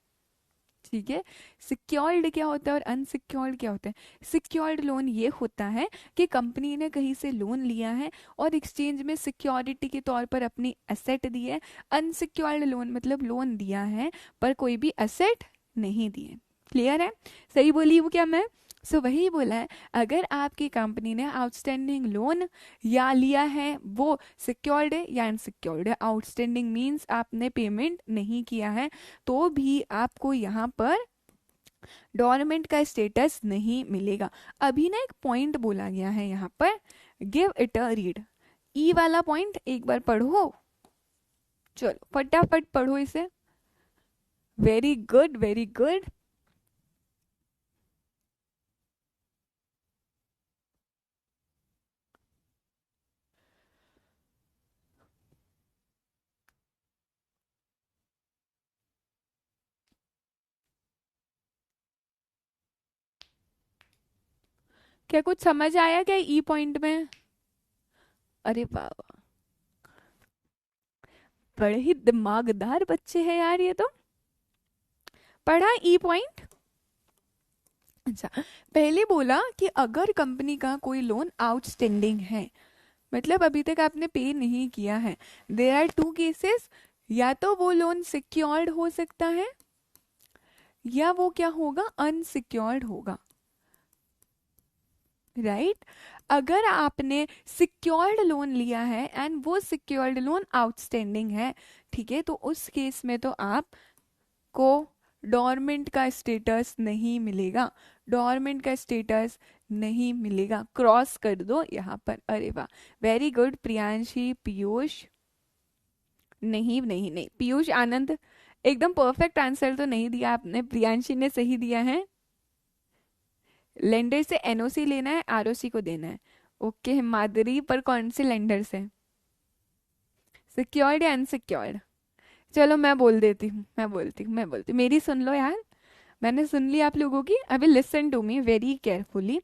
ठीक है। सिक्योर्ड क्या होता है और अनसिक्योर्ड क्या होता है। सिक्योर्ड लोन ये होता है कि कंपनी ने कहीं से लोन लिया है और एक्सचेंज में सिक्योरिटी के तौर पर अपनी एसेट दी है। अनसिक्योर्ड लोन मतलब लोन दिया है पर कोई भी एसेट नहीं दिए। क्लियर है, सही बोली वो क्या मैं। सो वही बोला है, अगर आपकी कंपनी ने आउटस्टैंडिंग लोन या लिया है वो सिक्योर्ड है या अनसिक्योर्ड है, आउटस्टैंडिंग मीन्स आपने पेमेंट नहीं किया है, तो भी आपको यहाँ पर डोरमेंट का स्टेटस नहीं मिलेगा। अभी ना एक पॉइंट बोला गया है यहाँ पर, गिव इट अ रीड। ई वाला पॉइंट एक बार पढ़ो, चलो फटाफट पढ़ो इसे। Very good very good. क्या कुछ समझ आया क्या ई पॉइंट में। अरे वाह, बड़े ही दिमागदार बच्चे हैं यार ये तो। पढ़ा ई पॉइंट। अच्छा, पहले बोला कि अगर कंपनी का कोई लोन आउटस्टैंडिंग है, मतलब अभी तक आपने पे नहीं किया है, देयर आर टू केसेस, या तो वो लोन सिक्योर्ड हो सकता है या वो क्या होगा, अनसिक्योर्ड होगा, राइट। अगर आपने सिक्योर्ड लोन लिया है एंड वो सिक्योर्ड लोन आउटस्टैंडिंग है, ठीक है, तो उस केस में तो आपको डोरमेंट का स्टेटस नहीं मिलेगा, डोरमेंट का स्टेटस नहीं मिलेगा। क्रॉस कर दो यहाँ पर। अरे वाह, वेरी गुड प्रियांशी, पीयूष, नहीं नहीं नहीं, पीयूष आनंद, एकदम परफेक्ट आंसर तो नहीं दिया आपने, प्रियांशी ने सही दिया है। लेंडर से एनओसी लेना है, आरओसी को देना है। ओके माधुरी, पर कौन से लेंडर से, सिक्योर्ड या अनसिक्योर्ड। चलो मैं बोल देती हूँ, मैं बोलती हूँ, मेरी सुन लो यार, मैंने सुन ली आप लोगों की, अभी listen to me very carefully.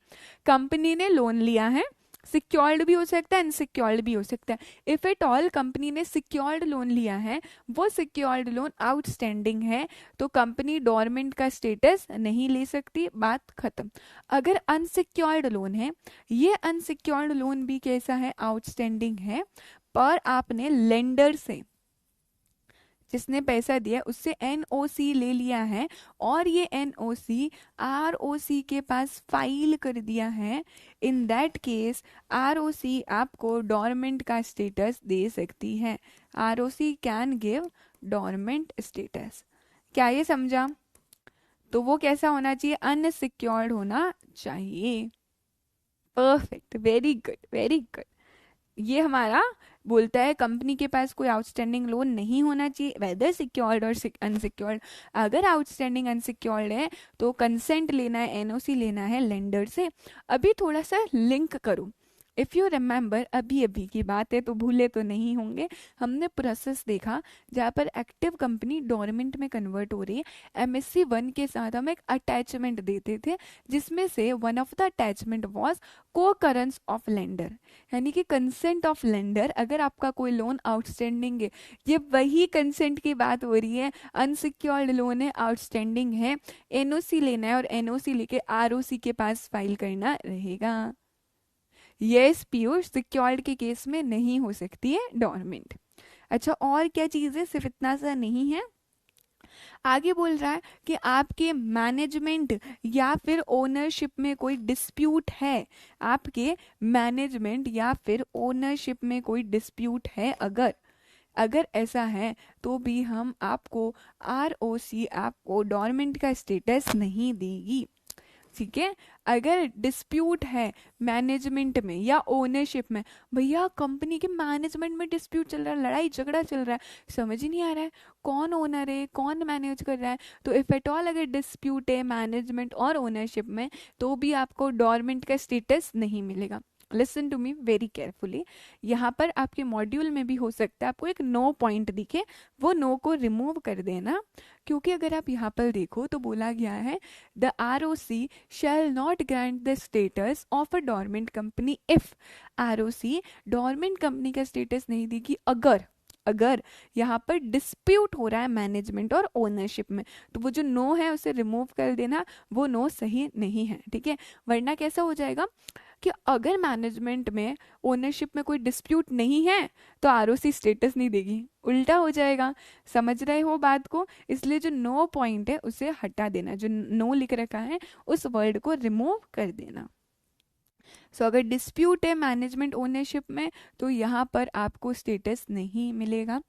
Company ने लोन लिया है, सिक्योर्ड भी हो सकता है अनसिक्योर्ड भी हो सकता है। इफ एट ऑल कंपनी ने सिक्योर्ड लोन लिया है, वो सिक्योर्ड लोन आउटस्टैंडिंग है, तो कंपनी डोरमेंट का स्टेटस नहीं ले सकती, बात खत्म। अगर अनसिक्योर्ड लोन है, ये अनसिक्योर्ड लोन भी कैसा है, आउटस्टैंडिंग है, पर आपने लेंडर से, जिसने पैसा दिया उससे एनओसी ले लिया है और ये एनओसी आरओसी के पास फाइल कर दिया है, इन दैट केस आरओसी आपको डोरमेंट का स्टेटस दे सकती है। ROC can give dormant status. क्या ये समझा। तो वो कैसा होना चाहिए, अनसिक्योर्ड होना चाहिए। Perfect, very good very good. ये हमारा बोलता है कंपनी के पास कोई आउटस्टैंडिंग लोन नहीं होना चाहिए, वेदर सिक्योर्ड और अनसिक्योर्ड। अगर आउटस्टैंडिंग अनसिक्योर्ड है तो कंसेंट लेना है, एनओसी लेना है लेंडर से। अभी थोड़ा सा लिंक करूं, इफ़ यू रिमेंबर, अभी अभी की बात है तो भूले तो नहीं होंगे, हमने प्रोसेस देखा जहाँ पर एक्टिव कंपनी डोरमेंट में कन्वर्ट हो रही है। एमएससी 1 के साथ हम एक अटैचमेंट देते थे, जिसमें से one of the attachment was concurrence of lender, यानी कि कंसेंट ऑफ लेंडर। अगर आपका कोई लोन आउटस्टैंडिंग है, ये वही कंसेंट की बात हो रही है, अनसिक्योर्ड लोन है, आउटस्टैंडिंग है, एनओसी लेना है और एनओसी लेके आरओसी के पास फाइल करना रहेगा। यस पीयूष, सिक्योर्ड के केस में नहीं हो सकती है डोरमेंट। अच्छा, और क्या चीज़ है, सिर्फ इतना सा नहीं है। आगे बोल रहा है कि आपके मैनेजमेंट या फिर ओनरशिप में कोई डिस्प्यूट है, आपके मैनेजमेंट या फिर ओनरशिप में कोई डिस्प्यूट है, अगर अगर ऐसा है तो भी हम आपको आरओसी आपको डोरमेंट का स्टेटस नहीं देगी। ठीक है, अगर डिस्प्यूट है मैनेजमेंट में या ओनरशिप में, भैया कंपनी के मैनेजमेंट में डिस्प्यूट चल रहा है, लड़ाई झगड़ा चल रहा है, समझ ही नहीं आ रहा है कौन ओनर है कौन मैनेज कर रहा है, तो इफ एट ऑल अगर डिस्प्यूट है मैनेजमेंट और ओनरशिप में, तो भी आपको डोरमेंट का स्टेटस नहीं मिलेगा। Listen to me very carefully, यहाँ पर आपके मॉड्यूल में भी हो सकता है आपको एक नो पॉइंट दिखे, वो नो को रिमूव कर देना, क्योंकि अगर आप यहाँ पर देखो तो बोला गया है the ROC shall not grant the status of a dormant company if, ROC dormant company का स्टेटस नहीं देगी अगर, अगर यहाँ पर डिस्प्यूट हो रहा है मैनेजमेंट और ओनरशिप में, तो वो जो नो है उसे रिमूव कर देना, वो नो सही नहीं है। ठीक है, वरना कैसा हो जाएगा कि अगर मैनेजमेंट में ओनरशिप में कोई डिस्प्यूट नहीं है तो आरओसी स्टेटस नहीं देगी, उल्टा हो जाएगा। समझ रहे हो बात को, इसलिए जो नो पॉइंट है उसे हटा देना, जो नो लिख रखा है उस वर्ड को रिमूव कर देना। सो अगर डिस्प्यूट है मैनेजमेंट ओनरशिप में तो यहाँ पर आपको स्टेटस नहीं मिलेगा।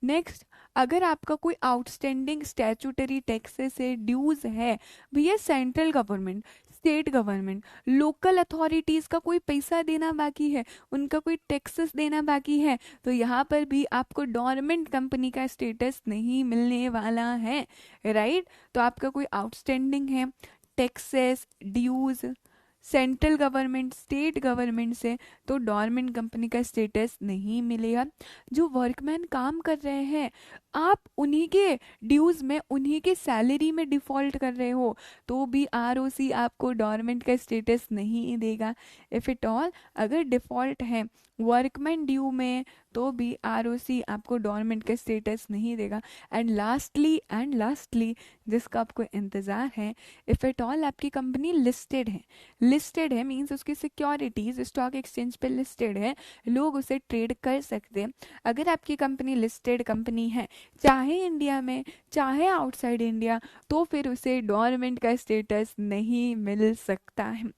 नेक्स्ट, अगर आपका कोई आउटस्टैंडिंग स्टैट्यूटरी टैक्सेस है, ड्यूज है, भैया central government, state government, local authorities का कोई पैसा देना बाकी है, उनका कोई टैक्सेस देना बाकी है, तो यहाँ पर भी आपको डोरमेंट कंपनी का स्टेटस नहीं मिलने वाला है। राइट, तो आपका कोई आउटस्टैंडिंग है taxes dues central government state government से, तो डोरमेंट कंपनी का स्टेटस नहीं मिलेगा। जो वर्कमैन काम कर रहे हैं, आप उन्हीं के ड्यूज में उन्हीं के सैलरी में डिफॉल्ट कर रहे हो, तो भी आरओसी आपको डोरमेंट का स्टेटस नहीं देगा। इफ इट ऑल अगर डिफॉल्ट है वर्कमैन ड्यू में, तो भी आरओसी आपको डोरमेंट का स्टेटस नहीं देगा। एंड लास्टली जिसका आपको इंतज़ार है, इफ इट ऑल आपकी कंपनी लिस्टेड है, लिस्टेड है मीन्स उसकी सिक्योरिटीज स्टॉक एक्सचेंज पे लिस्टेड है, लोग उसे ट्रेड कर सकते हैं। अगर आपकी कंपनी लिस्टेड कंपनी है, चाहे इंडिया में चाहे आउटसाइड इंडिया, तो फिर उसे डोरमेंट का स्टेटस नहीं मिल सकता है।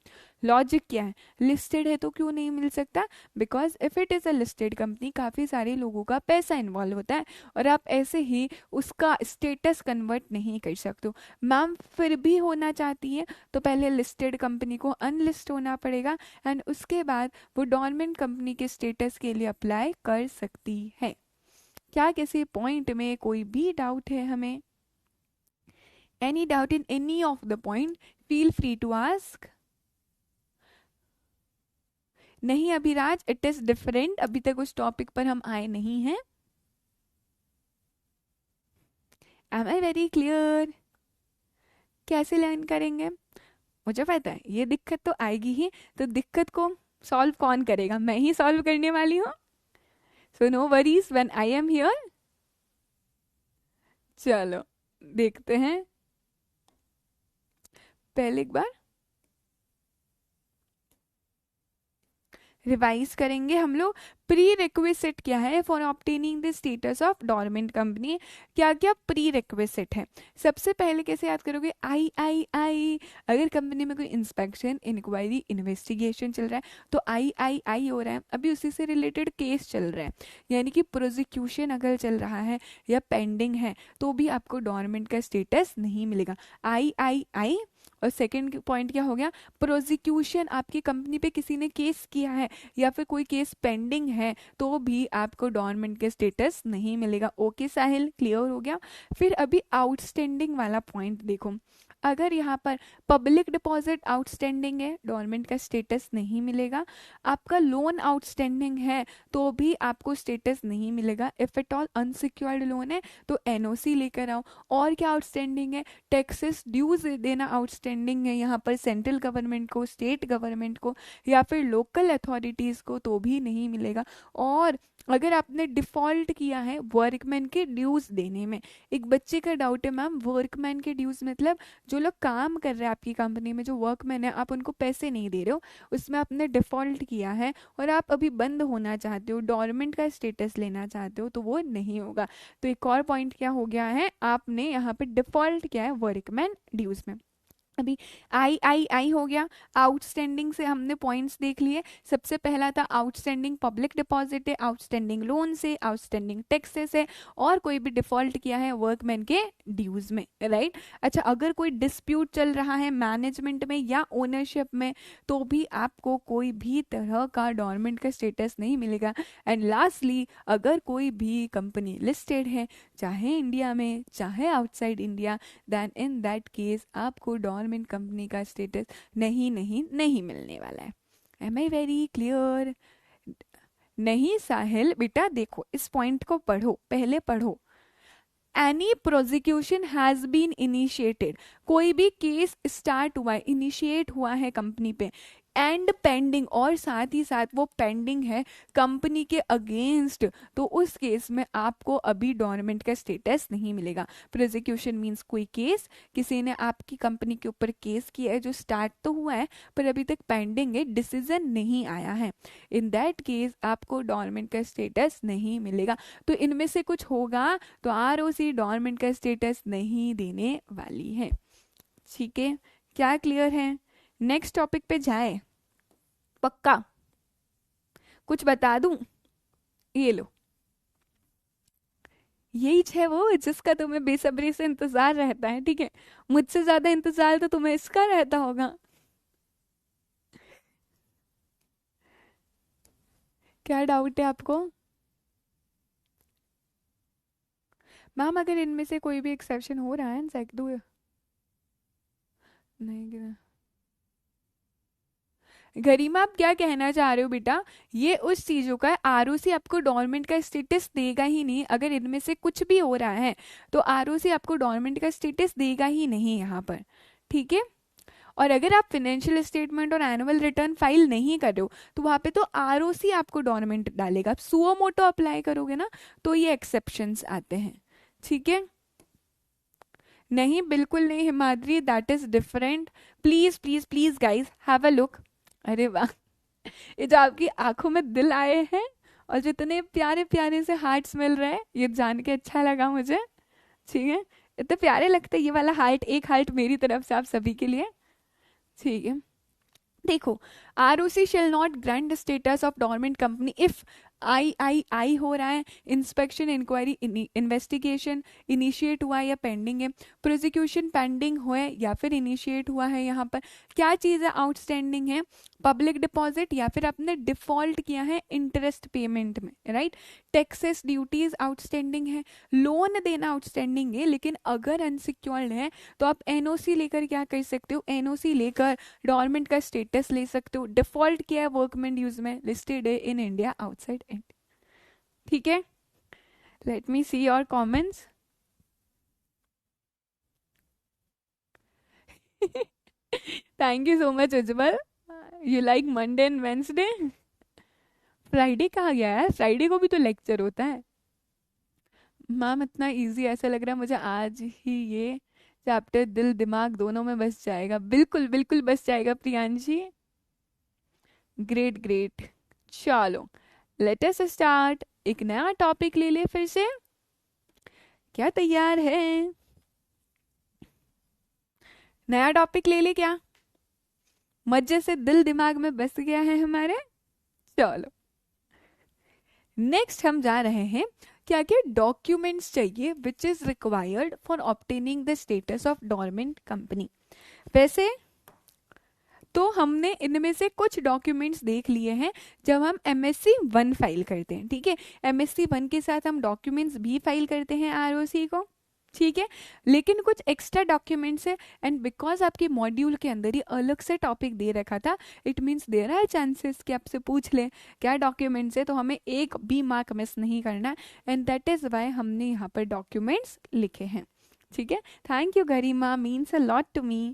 लॉजिक क्या है, लिस्टेड है तो क्यों नहीं मिल सकता, because if it is a listed company काफ़ी सारे लोगों का पैसा इन्वॉल्व होता है, और आप ऐसे ही उसका स्टेटस कन्वर्ट नहीं कर सकते हो। मैम फिर भी होना चाहती है तो पहले लिस्टेड कंपनी को अनलिस्ट होना पड़ेगा, एंड उसके बाद वो डोरमेंट कंपनी के स्टेटस के लिए अप्लाई कर सकती है। क्या किसी पॉइंट में कोई भी डाउट है हमें? Any doubt in any of the point, feel free to ask. नहीं अभिराज, इट इज डिफरेंट, अभी तक उस टॉपिक पर हम आए नहीं हैं। Am I very clear? कैसे लर्न करेंगे? मुझे पता है ये दिक्कत तो आएगी ही, तो दिक्कत को सॉल्व कौन करेगा, मैं ही सॉल्व करने वाली हूँ। So no worries when I am here. चलो देखते हैं पहले एक बार रिवाइज करेंगे हम लोग। प्री रिक्विजिट क्या है for obtaining the status of dormant company, क्या क्या प्री रिक्विजिट है। सबसे पहले कैसे याद करोगे, आई। अगर कंपनी में कोई इंस्पेक्शन इंक्वायरी इन्वेस्टिगेशन चल रहा है तो आई हो रहा है, अभी उसी से रिलेटेड केस चल रहा है, यानी कि प्रोसिक्यूशन अगर चल रहा है या पेंडिंग है, तो भी आपको डोरमेंट का स्टेटस नहीं मिलेगा। आई। और सेकेंड पॉइंट क्या हो गया, प्रोसिक्यूशन, आपकी कंपनी पे किसी ने केस किया है या फिर कोई केस पेंडिंग है, तो भी आपको डोरमेंट के स्टेटस नहीं मिलेगा। ओके साहिल, क्लियर हो गया। फिर अभी आउटस्टैंडिंग वाला पॉइंट देखो, अगर यहाँ पर पब्लिक डिपॉजिट आउटस्टैंडिंग है, डोरमेंट का स्टेटस नहीं मिलेगा। आपका लोन आउटस्टैंडिंग है तो भी आपको स्टेटस नहीं मिलेगा। If at all unsecured loan है तो एनओसी लेकर आओ। और क्या आउटस्टैंडिंग है, टैक्सेस ड्यूज देना आउटस्टैंडिंग है यहाँ पर सेंट्रल गवर्नमेंट को, स्टेट गवर्नमेंट को या फिर लोकल अथॉरिटीज़ को, तो भी नहीं मिलेगा। और अगर आपने डिफॉल्ट किया है वर्कमैन के ड्यूज देने में, एक बच्चे का डाउट है मैम वर्कमैन के ड्यूज मतलब जो जो लोग काम कर रहे हैं आपकी कंपनी में, जो वर्कमैन है, आप उनको पैसे नहीं दे रहे हो, उसमें आपने डिफ़ॉल्ट किया है और आप अभी बंद होना चाहते हो, डॉर्मेंट का स्टेटस लेना चाहते हो, तो वो नहीं होगा। तो एक और पॉइंट क्या हो गया है, आपने यहाँ पे डिफ़ॉल्ट किया है वर्कमैन ड्यूज में। अभी आई हो गया। आउटस्टैंडिंग से हमने पॉइंट्स देख लिए। सबसे पहला था आउटस्टैंडिंग पब्लिक डिपॉजिट है, आउटस्टैंडिंग लोन से, आउटस्टैंडिंग टैक्सेस है, और कोई भी डिफॉल्ट किया है वर्कमैन के ड्यूज में, राइट। अच्छा, अगर कोई डिस्प्यूट चल रहा है मैनेजमेंट में या ओनरशिप में, तो भी आपको कोई भी तरह का डॉर्मेंट का स्टेटस नहीं मिलेगा। एंड लास्टली, अगर कोई भी कंपनी लिस्टेड है, चाहे इंडिया में चाहे outside India, then in that case आपको डॉर्मेंट कंपनी का स्टेटस नहीं मिलने वाला है। एम आई वेरी क्लियर? नहीं साहिल बेटा, देखो इस पॉइंट को पढ़ो, पहले पढ़ो। Any prosecution has been initiated, कोई भी केस स्टार्ट हुआ है, इनिशिएट हुआ है कंपनी पे, एंड पेंडिंग, और साथ ही साथ वो पेंडिंग है कंपनी के अगेंस्ट, तो उस केस में आपको अभी डॉर्मेंट का स्टेटस नहीं मिलेगा। प्रोसिक्यूशन मीन्स कोई केस, किसी ने आपकी कंपनी के ऊपर केस किया है जो स्टार्ट तो हुआ है पर अभी तक पेंडिंग है, डिसीजन नहीं आया है, इन दैट केस आपको डॉर्मेंट का स्टेटस नहीं मिलेगा। तो इनमें से कुछ होगा तो आरओसी डॉर्मेंट का स्टेटस नहीं देने वाली है। ठीक है, क्या क्लियर है? नेक्स्ट टॉपिक पे जाए? पक्का? कुछ बता दूं? ये लो, यही है वो जिसका तुम्हें बेसब्री से इंतजार रहता है, ठीक है। मुझसे ज्यादा इंतजार तो तुम्हें इसका रहता होगा। क्या डाउट है आपको? मैम अगर इनमें से कोई भी एक्सेप्शन हो रहा है ना, दो नहीं, गरिमा आप क्या कहना चाह रहे हो बेटा? ये उस चीजों का है, आरओसी आपको डॉर्मेंट का स्टेटस देगा ही नहीं अगर इनमें से कुछ भी हो रहा है, तो आरओसी आपको डॉर्मेंट का स्टेटस देगा ही नहीं यहाँ पर, ठीक है। और अगर आप फाइनेंशियल स्टेटमेंट और एनुअल रिटर्न फाइल नहीं कर रहे हो, तो वहां पे तो आरओसी आपको डॉर्मेंट डालेगा। आप सुओ मोटो अप्लाई करोगे ना, तो ये एक्सेप्शंस आते हैं, ठीक है। नहीं बिल्कुल नहीं Himadri, that is different. Please please please guys have a look. अरे वाह, ये जो आपकी आंखों में दिल आए हैं और जो इतने प्यारे प्यारे से हार्ट्स मिल रहे हैं, ये जान के अच्छा लगा मुझे, ठीक है। इतने प्यारे लगते हैं ये वाला हार्ट, एक हार्ट मेरी तरफ से आप सभी के लिए, ठीक है। देखो, ROC shall not grant status of dormant company if I हो रहा है, इंस्पेक्शन इंक्वायरी इन्वेस्टिगेशन इनिशिएट हुआ है या पेंडिंग है, प्रोसिक्यूशन पेंडिंग हुआ है या फिर इनिशिएट हुआ है, यहाँ पर क्या चीज़ है आउटस्टैंडिंग है, पब्लिक डिपॉजिट या फिर आपने डिफॉल्ट किया है इंटरेस्ट पेमेंट में, राइट। टैक्सेस ड्यूटीज आउटस्टैंडिंग है, लोन देना आउटस्टैंडिंग है, लेकिन अगर अनसिक्योर्ड है तो आप एनओसी लेकर क्या कर सकते हो, एनओसी लेकर डॉर्मेंट का स्टेटस ले सकते हो। डिफॉल्ट किया है वर्कमैन ड्यूज में, लिस्टेड है इन इंडिया आउटसाइड इंडिया, ठीक है। Let me see your comments. Thank you so much Ujjwal, you like Monday and Wednesday. Friday कहा गया है, फ्राइडे को भी तो लेक्चर होता है। मैम इतना इजी ऐसा लग रहा है मुझे, आज ही ये चैप्टर दिल दिमाग दोनों में बस जाएगा। बिल्कुल बिल्कुल बस जाएगा प्रियांशी। ग्रेट ग्रेट, चलो लेट अस स्टार्ट। एक नया टॉपिक ले ले फिर से, क्या तैयार है? नया टॉपिक ले ले क्या? मजे से दिल दिमाग में बस गया है हमारे। चलो नेक्स्ट हम जा रहे हैं, क्या क्या डॉक्यूमेंट्स चाहिए which is required for obtaining the status of dormant company. वैसे तो हमने इनमें से कुछ डॉक्यूमेंट्स देख लिए हैं जब हम MSc 1 फाइल करते हैं, ठीक है। MSc 1 के साथ हम डॉक्यूमेंट्स भी फाइल करते हैं आरओसी को, ठीक है। लेकिन कुछ एक्स्ट्रा डॉक्यूमेंट्स है, एंड बिकॉज आपके मॉड्यूल के अंदर ही अलग से टॉपिक दे रखा था, it means there are chances कि आपसे पूछ ले क्या डॉक्यूमेंट्स है, तो हमें एक भी मार्क मिस नहीं करना, एंड दैट इज वाई हमने यहाँ पर डॉक्यूमेंट्स लिखे हैं, ठीक है। Thank you Garima, means a lot to me.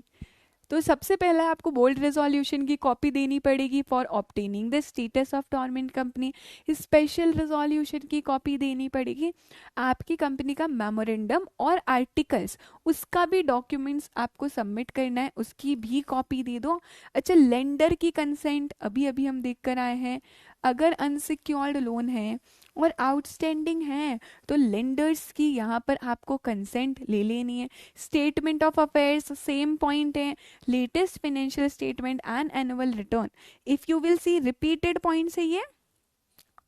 तो सबसे पहला आपको बोल्ड रेजोल्यूशन की कॉपी देनी पड़ेगी for obtaining the status of dormant company. Special resolution की कॉपी देनी पड़ेगी। आपकी कंपनी का मेमोरेंडम और आर्टिकल्स, उसका भी डॉक्यूमेंट्स आपको सबमिट करना है, उसकी भी कॉपी दे दो। अच्छा, लेंडर की कंसेंट अभी अभी हम देख कर आए हैं, अगर अनसिक्योर्ड लोन है और आउटस्टैंडिंग है तो लेंडर्स की यहाँ पर आपको कंसेंट ले लेनी है। Statement of affairs same point है, latest financial statement and annual return. If you will see repeated points है ये।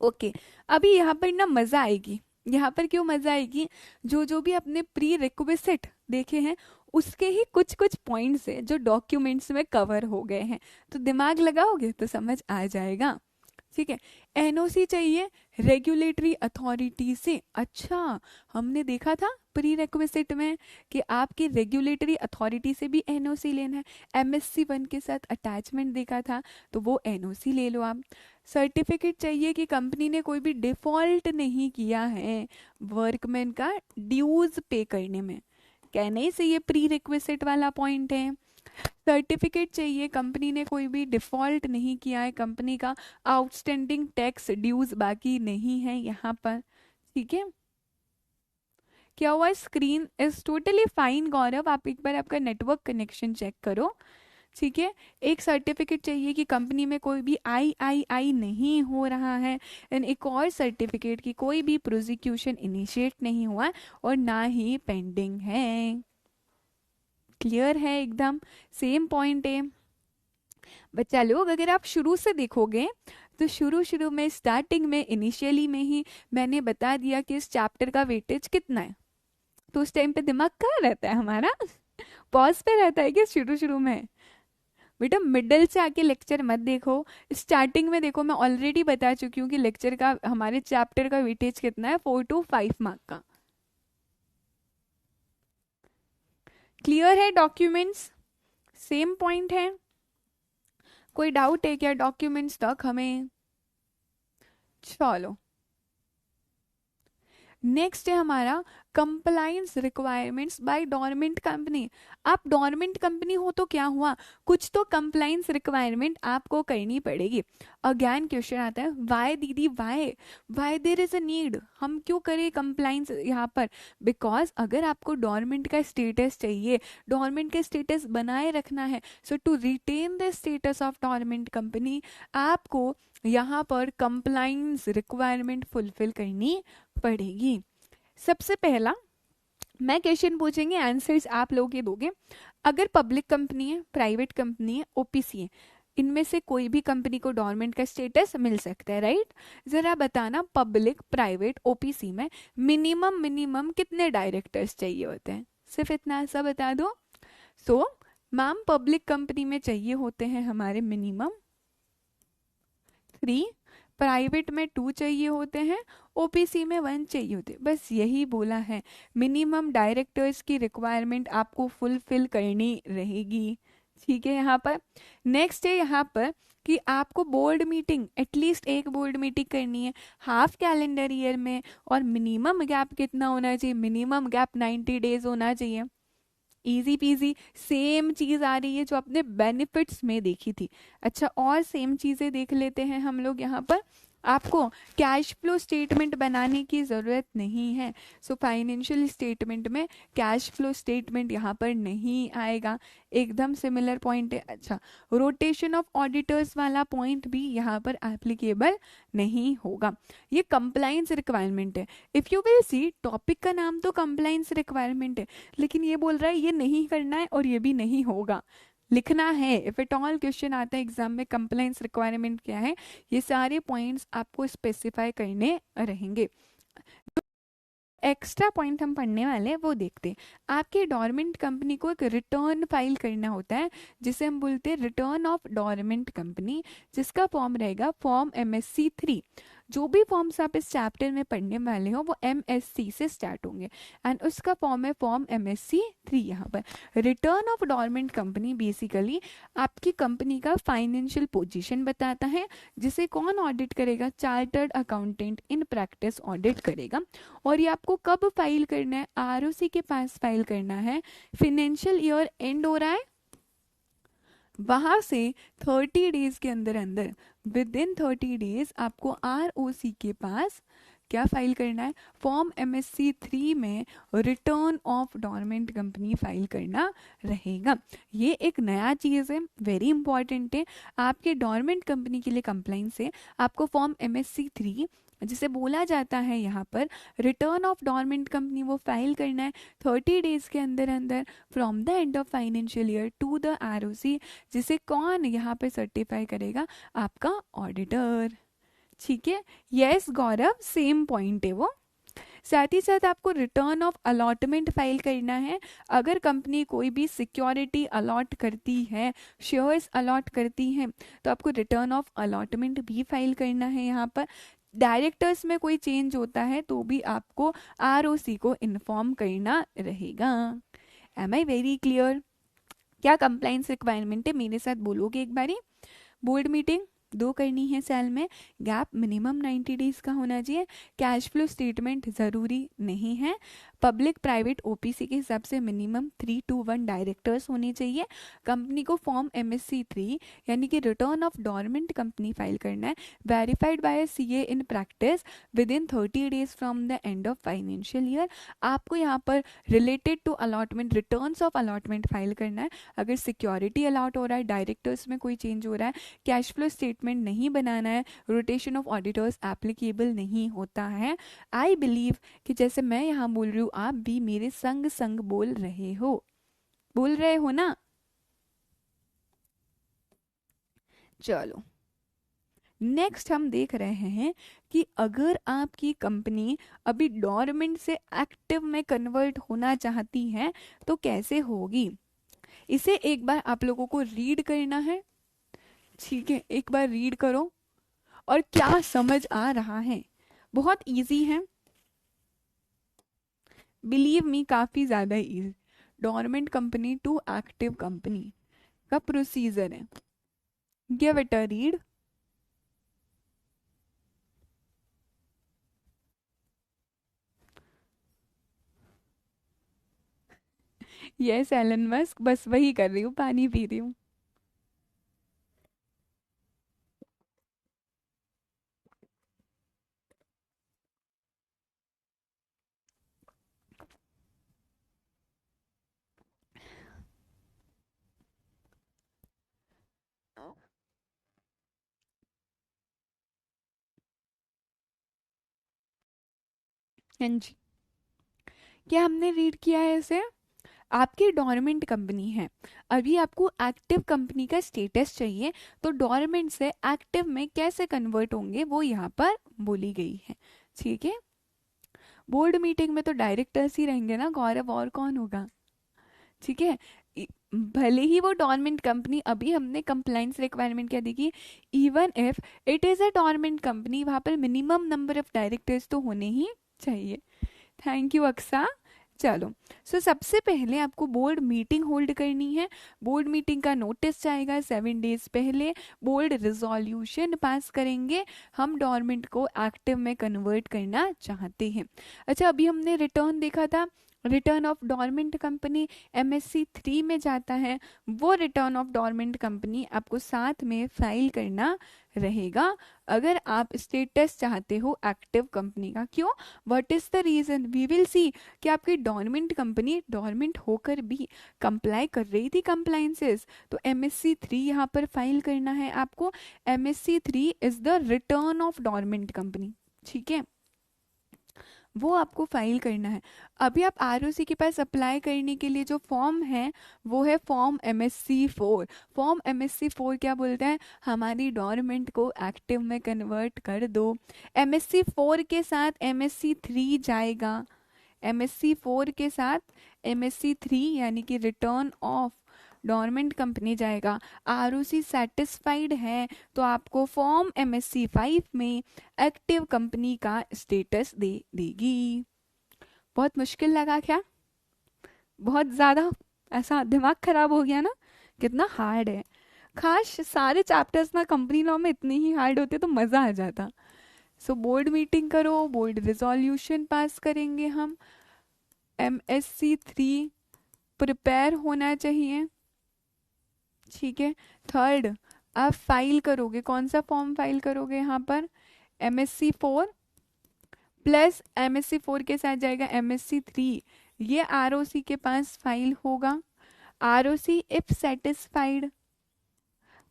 ओके, अभी यहाँ पर ना मजा आएगी। यहाँ पर क्यों मजा आएगी, जो जो भी अपने प्री रिक्विजिट देखे हैं उसके ही कुछ कुछ पॉइंट्स है जो डॉक्यूमेंट्स में कवर हो गए हैं, तो दिमाग लगाओगे तो समझ आ जाएगा। ठीक है, एनओसी चाहिए रेगुलेटरी अथॉरिटी से। अच्छा, हमने देखा था प्री रिक्विजिट में कि आपकी रेगुलेटरी अथॉरिटी से भी एनओसी लेना है, MSc1 के साथ अटैचमेंट देखा था, तो वो एनओसी ले लो आप। सर्टिफिकेट चाहिए कि कंपनी ने कोई भी डिफॉल्ट नहीं किया है वर्कमैन का ड्यूज पे करने में, कहने से ये प्री रिक्विजिट वाला पॉइंट है। सर्टिफिकेट चाहिए कंपनी ने कोई भी डिफॉल्ट नहीं किया है, कंपनी का आउटस्टैंडिंग टैक्स ड्यूज बाकी नहीं है यहाँ पर। ठीक है, क्या हुआ, स्क्रीन इज टोटली फाइन गौरव, आप एक बार आपका नेटवर्क कनेक्शन चेक करो। ठीक है, एक सर्टिफिकेट चाहिए कि कंपनी में कोई भी आई नहीं हो रहा है, एंड एक और सर्टिफिकेट कि कोई भी प्रोसिक्यूशन इनिशिएट नहीं हुआ और ना ही पेंडिंग है। क्लियर है, एकदम सेम पॉइंट है। बच्चा लोग, अगर आप शुरू से देखोगे तो शुरू में स्टार्टिंग में इनिशियली में ही मैंने बता दिया कि इस चैप्टर का वेटेज कितना है, तो उस टाइम पे दिमाग कहाँ रहता है हमारा, पॉज पे रहता है क्या शुरू में। बेटा मिडल से आके लेक्चर मत देखो, स्टार्टिंग में देखो। मैं ऑलरेडी बता चुकी हूँ कि लेक्चर का, हमारे चैप्टर का वेटेज कितना है, 4 to 5 मार्क का। क्लियर है, डॉक्यूमेंट्स सेम पॉइंट है, कोई डाउट है क्या डॉक्यूमेंट्स तक हमें। चलो, नेक्स्ट है हमारा compliance requirements by dormant company. आप डोरमेंट कंपनी हो तो क्या हुआ, कुछ तो कंप्लाइंस रिक्वायरमेंट आपको करनी पड़ेगी। अगेन क्वेश्चन आता है, वाई दीदी, why there is a need, हम क्यों करें कंप्लाइंस यहाँ पर। बिकॉज अगर आपको डोरमेंट का स्टेटस चाहिए, डोरमेंट का स्टेटस बनाए रखना है, so to retain the status of dormant company आपको यहाँ पर कंप्लाइंस रिक्वायरमेंट फुलफिल करनी पड़ेगी। सबसे पहला मैं क्वेश्चन पूछेंगे, आंसर्स आप लोग ये दोगे। अगर पब्लिक कंपनी है, प्राइवेट कंपनी है, ओपीसी है, इनमें से कोई भी कंपनी को डोरमेंट का स्टेटस मिल सकता है, राइट। जरा बताना पब्लिक, प्राइवेट, ओपीसी में मिनिमम कितने डायरेक्टर्स चाहिए होते हैं, सिर्फ इतना सा बता दो। सो मैम पब्लिक कंपनी में चाहिए होते हैं हमारे मिनिमम 3, प्राइवेट में 2 चाहिए होते हैं, ओपीसी में 1 चाहिए होते हैं, बस यही बोला है। मिनिमम डायरेक्टर्स की रिक्वायरमेंट आपको फुलफिल करनी रहेगी। ठीक है, यहाँ पर नेक्स्ट है यहाँ पर कि आपको बोर्ड मीटिंग, एटलीस्ट एक बोर्ड मीटिंग करनी है हाफ कैलेंडर ईयर में, और मिनिमम गैप कितना होना चाहिए, मिनिमम गैप 90 डेज होना चाहिए। इजी पीजी, सेम चीज आ रही है जो अपने बेनिफिट्स में देखी थी। अच्छा, और सेम चीजें देख लेते हैं हम लोग यहाँ पर। आपको कैश फ्लो स्टेटमेंट बनाने की ज़रूरत नहीं है, सो फाइनेंशियल स्टेटमेंट में कैश फ्लो स्टेटमेंट यहाँ पर नहीं आएगा, एकदम सिमिलर पॉइंट है। अच्छा, रोटेशन ऑफ ऑडिटर्स वाला पॉइंट भी यहाँ पर एप्लीकेबल नहीं होगा, ये कंप्लाइंस रिक्वायरमेंट है। If you will C, topic का नाम तो कंप्लाइंस रिक्वायरमेंट है, लेकिन ये बोल रहा है ये नहीं करना है और ये भी नहीं होगा, लिखना है। इफ एट ऑल क्वेश्चन आता है एग्जाम में कंप्लाइंस रिक्वायरमेंट क्या है, ये सारे पॉइंट्स आपको स्पेसिफाई करने रहेंगे। एक्स्ट्रा पॉइंट हम पढ़ने वाले हैं वो देखते हैं। आपकी डोरमेंट कंपनी को एक रिटर्न फाइल करना होता है, जिसे हम बोलते हैं रिटर्न ऑफ डोरमेंट कंपनी, जिसका फॉर्म रहेगा फॉर्म MSc3। जो भी फॉर्म्स आप इस चैप्टर में पढ़ने वाले हो वो MSc से स्टार्ट होंगे, एंड उसका फॉर्म है फॉर्म MSc3। यहाँ पर return of dormant company basically आपकी कंपनी का फाइनेंशियल पोजीशन बताता है, जिसे कौन ऑडिट करेगा, chartered accountant in practice audit करेगा। और ये आपको कब फाइल करना है, ROC के पास फाइल करना है। फाइनेंशियल ईयर एंड हो रहा है वहाँ से 30 डेज के अंदर अंदर, विद इन 30 डेज आपको ROC के पास क्या फाइल करना है, फॉर्म MSC3 में return of dormant company file करना रहेगा। ये एक नया चीज़ है, वेरी इंपॉर्टेंट है आपके डोरमेंट कंपनी के लिए। कंप्लाइंस है आपको फॉर्म MSC3 जिसे बोला जाता है यहाँ पर रिटर्न ऑफ डोरमेंट कंपनी, वो फाइल करना है 30 डेज के अंदर अंदर from the end of financial year to the ROC, जिसे कौन यहाँ पे सर्टिफाई करेगा, आपका ऑडिटर। ठीक है, यस गौरव, सेम पॉइंट है वो। साथ ही साथ आपको रिटर्न ऑफ अलॉटमेंट फाइल करना है। अगर कंपनी कोई भी सिक्योरिटी अलॉट करती है, शेयर्स अलॉट करती है, तो आपको रिटर्न ऑफ अलॉटमेंट भी फाइल करना है। यहाँ पर डायरेक्टर्स में कोई चेंज होता है तो भी आपको ROC को इन्फॉर्म करना रहेगा। Am I very clear? क्या कंप्लाइंस रिक्वायरमेंट है, मेरे साथ बोलोगे एक बारी? बोर्ड मीटिंग 2 करनी है साल में, गैप मिनिमम 90 डेज का होना चाहिए, कैश फ्लो स्टेटमेंट ज़रूरी नहीं है, पब्लिक प्राइवेट OPC के हिसाब से मिनिमम 3 to 1 डायरेक्टर्स होने चाहिए, कंपनी को फॉर्म MSC3 यानी कि return of dormant company file करना है, verified by CA in practice within 30 days from the end of financial year. आपको यहाँ पर related to allotment returns of allotment file करना है। अगर सिक्योरिटी अलॉट हो रहा है, डायरेक्टर्स में कोई चेंज हो रहा है, कैश फ्लो स्टेटमेंट नहीं बनाना है, रोटेशन ऑफ ऑडिटर्स एप्लीकेबल नहीं होता है। आई बिलीव कि जैसे मैं यहाँ बोल रही हूँ आप भी मेरे संग संग बोल रहे हो, बोल रहे हो ना? चलो नेक्स्ट हम देख रहे हैं कि अगर आपकी कंपनी अभी डोरमेंट से एक्टिव में कन्वर्ट होना चाहती है तो कैसे होगी, इसे एक बार आप लोगों को रीड करना है। ठीक है, एक बार रीड करो और क्या समझ आ रहा है। बहुत इजी है, बिलीव मी, काफी ज्यादा easy. Dormant company to active company का प्रोसीजर है, give it a read. Yes Elon Musk, बस वही कर रही हूँ, पानी पी रही हूँ। हाँ जी, क्या हमने रीड किया है इसे? आपकी डोरमेंट कंपनी है, अभी आपको एक्टिव कंपनी का स्टेटस चाहिए, तो डोरमेंट से एक्टिव में कैसे कन्वर्ट होंगे वो यहाँ पर बोली गई है। ठीक है, बोर्ड मीटिंग में तो डायरेक्टर्स ही रहेंगे ना गौरव, और कौन होगा? ठीक है, भले ही वो डोरमेंट कंपनी, अभी हमने कंप्लाइंस रिक्वायरमेंट क्या देखी, even if it is a dormant company, वहां पर मिनिमम नंबर ऑफ डायरेक्टर्स तो होने ही चाहिए। Thank you Aqsa. चलो, सबसे पहले आपको बोर्ड मीटिंग होल्ड करनी है। बोर्ड मीटिंग का नोटिस जाएगा 7 डेज पहले, बोर्ड रिजोल्यूशन पास करेंगे, हम डोरमेंट को एक्टिव में कन्वर्ट करना चाहते हैं। अच्छा, अभी हमने रिटर्न देखा था, return of dormant company MSC3 में जाता है, वो रिटर्न ऑफ डोरमेंट कंपनी आपको साथ में फाइल करना रहेगा अगर आप स्टेटस चाहते हो एक्टिव कंपनी का। क्यों, what is the reason, we will see कि आपकी डोरमेंट कंपनी डोरमेंट होकर भी कंप्लाई कर रही थी कंप्लाइंसेस, तो MSC3 यहाँ पर फाइल करना है आपको। MSC3 is the return of dormant company, ठीक है, वो आपको फाइल करना है। अभी आप ROC के पास अप्लाई करने के लिए जो फॉर्म है वो है फॉर्म MSC4। फॉर्म MSC4 क्या बोलता है, हमारी डोरमेंट को एक्टिव में कन्वर्ट कर दो। MSC4 के साथ MSC3 जाएगा, MSC4 के साथ MSC3 यानी कि रिटर्न ऑफ डोरमेंट कंपनी जाएगा। ROC सेटिस्फाइड है तो आपको फॉर्म MSC5 में एक्टिव कंपनी का स्टेटस दे देगी। बहुत मुश्किल लगा क्या? बहुत ज़्यादा ऐसा दिमाग खराब हो गया ना, कितना हार्ड है। खास सारे चैप्टर्स ना कंपनी लॉ में इतने ही हार्ड होते तो मज़ा आ जाता। बोर्ड मीटिंग करो, बोर्ड रिजोल्यूशन पास करेंगे हम, MSC3 प्रिपेयर होना चाहिए। ठीक है, थर्ड, आप फाइल करोगे, कौन सा फॉर्म फाइल करोगे यहाँ पर, MSc4 प्लस MSc4 के साथ जाएगा MSc3, ये ROC के पास फाइल होगा। ROC इफ सेटिस्फाइड,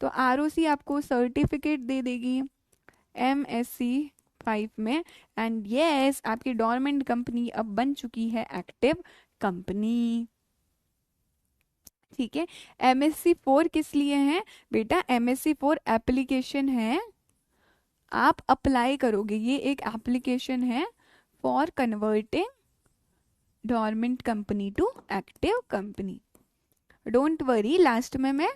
तो ROC आपको सर्टिफिकेट दे देगी MSc5 में, एंड यस आपकी डोरमेंट कंपनी अब बन चुकी है एक्टिव कंपनी। ठीक है, MSc4 किस लिए है बेटा, MSc4 एप्लीकेशन है, आप अप्लाई करोगे, ये एक एप्लीकेशन है for converting dormant company to active company. Don't worry, last में मैं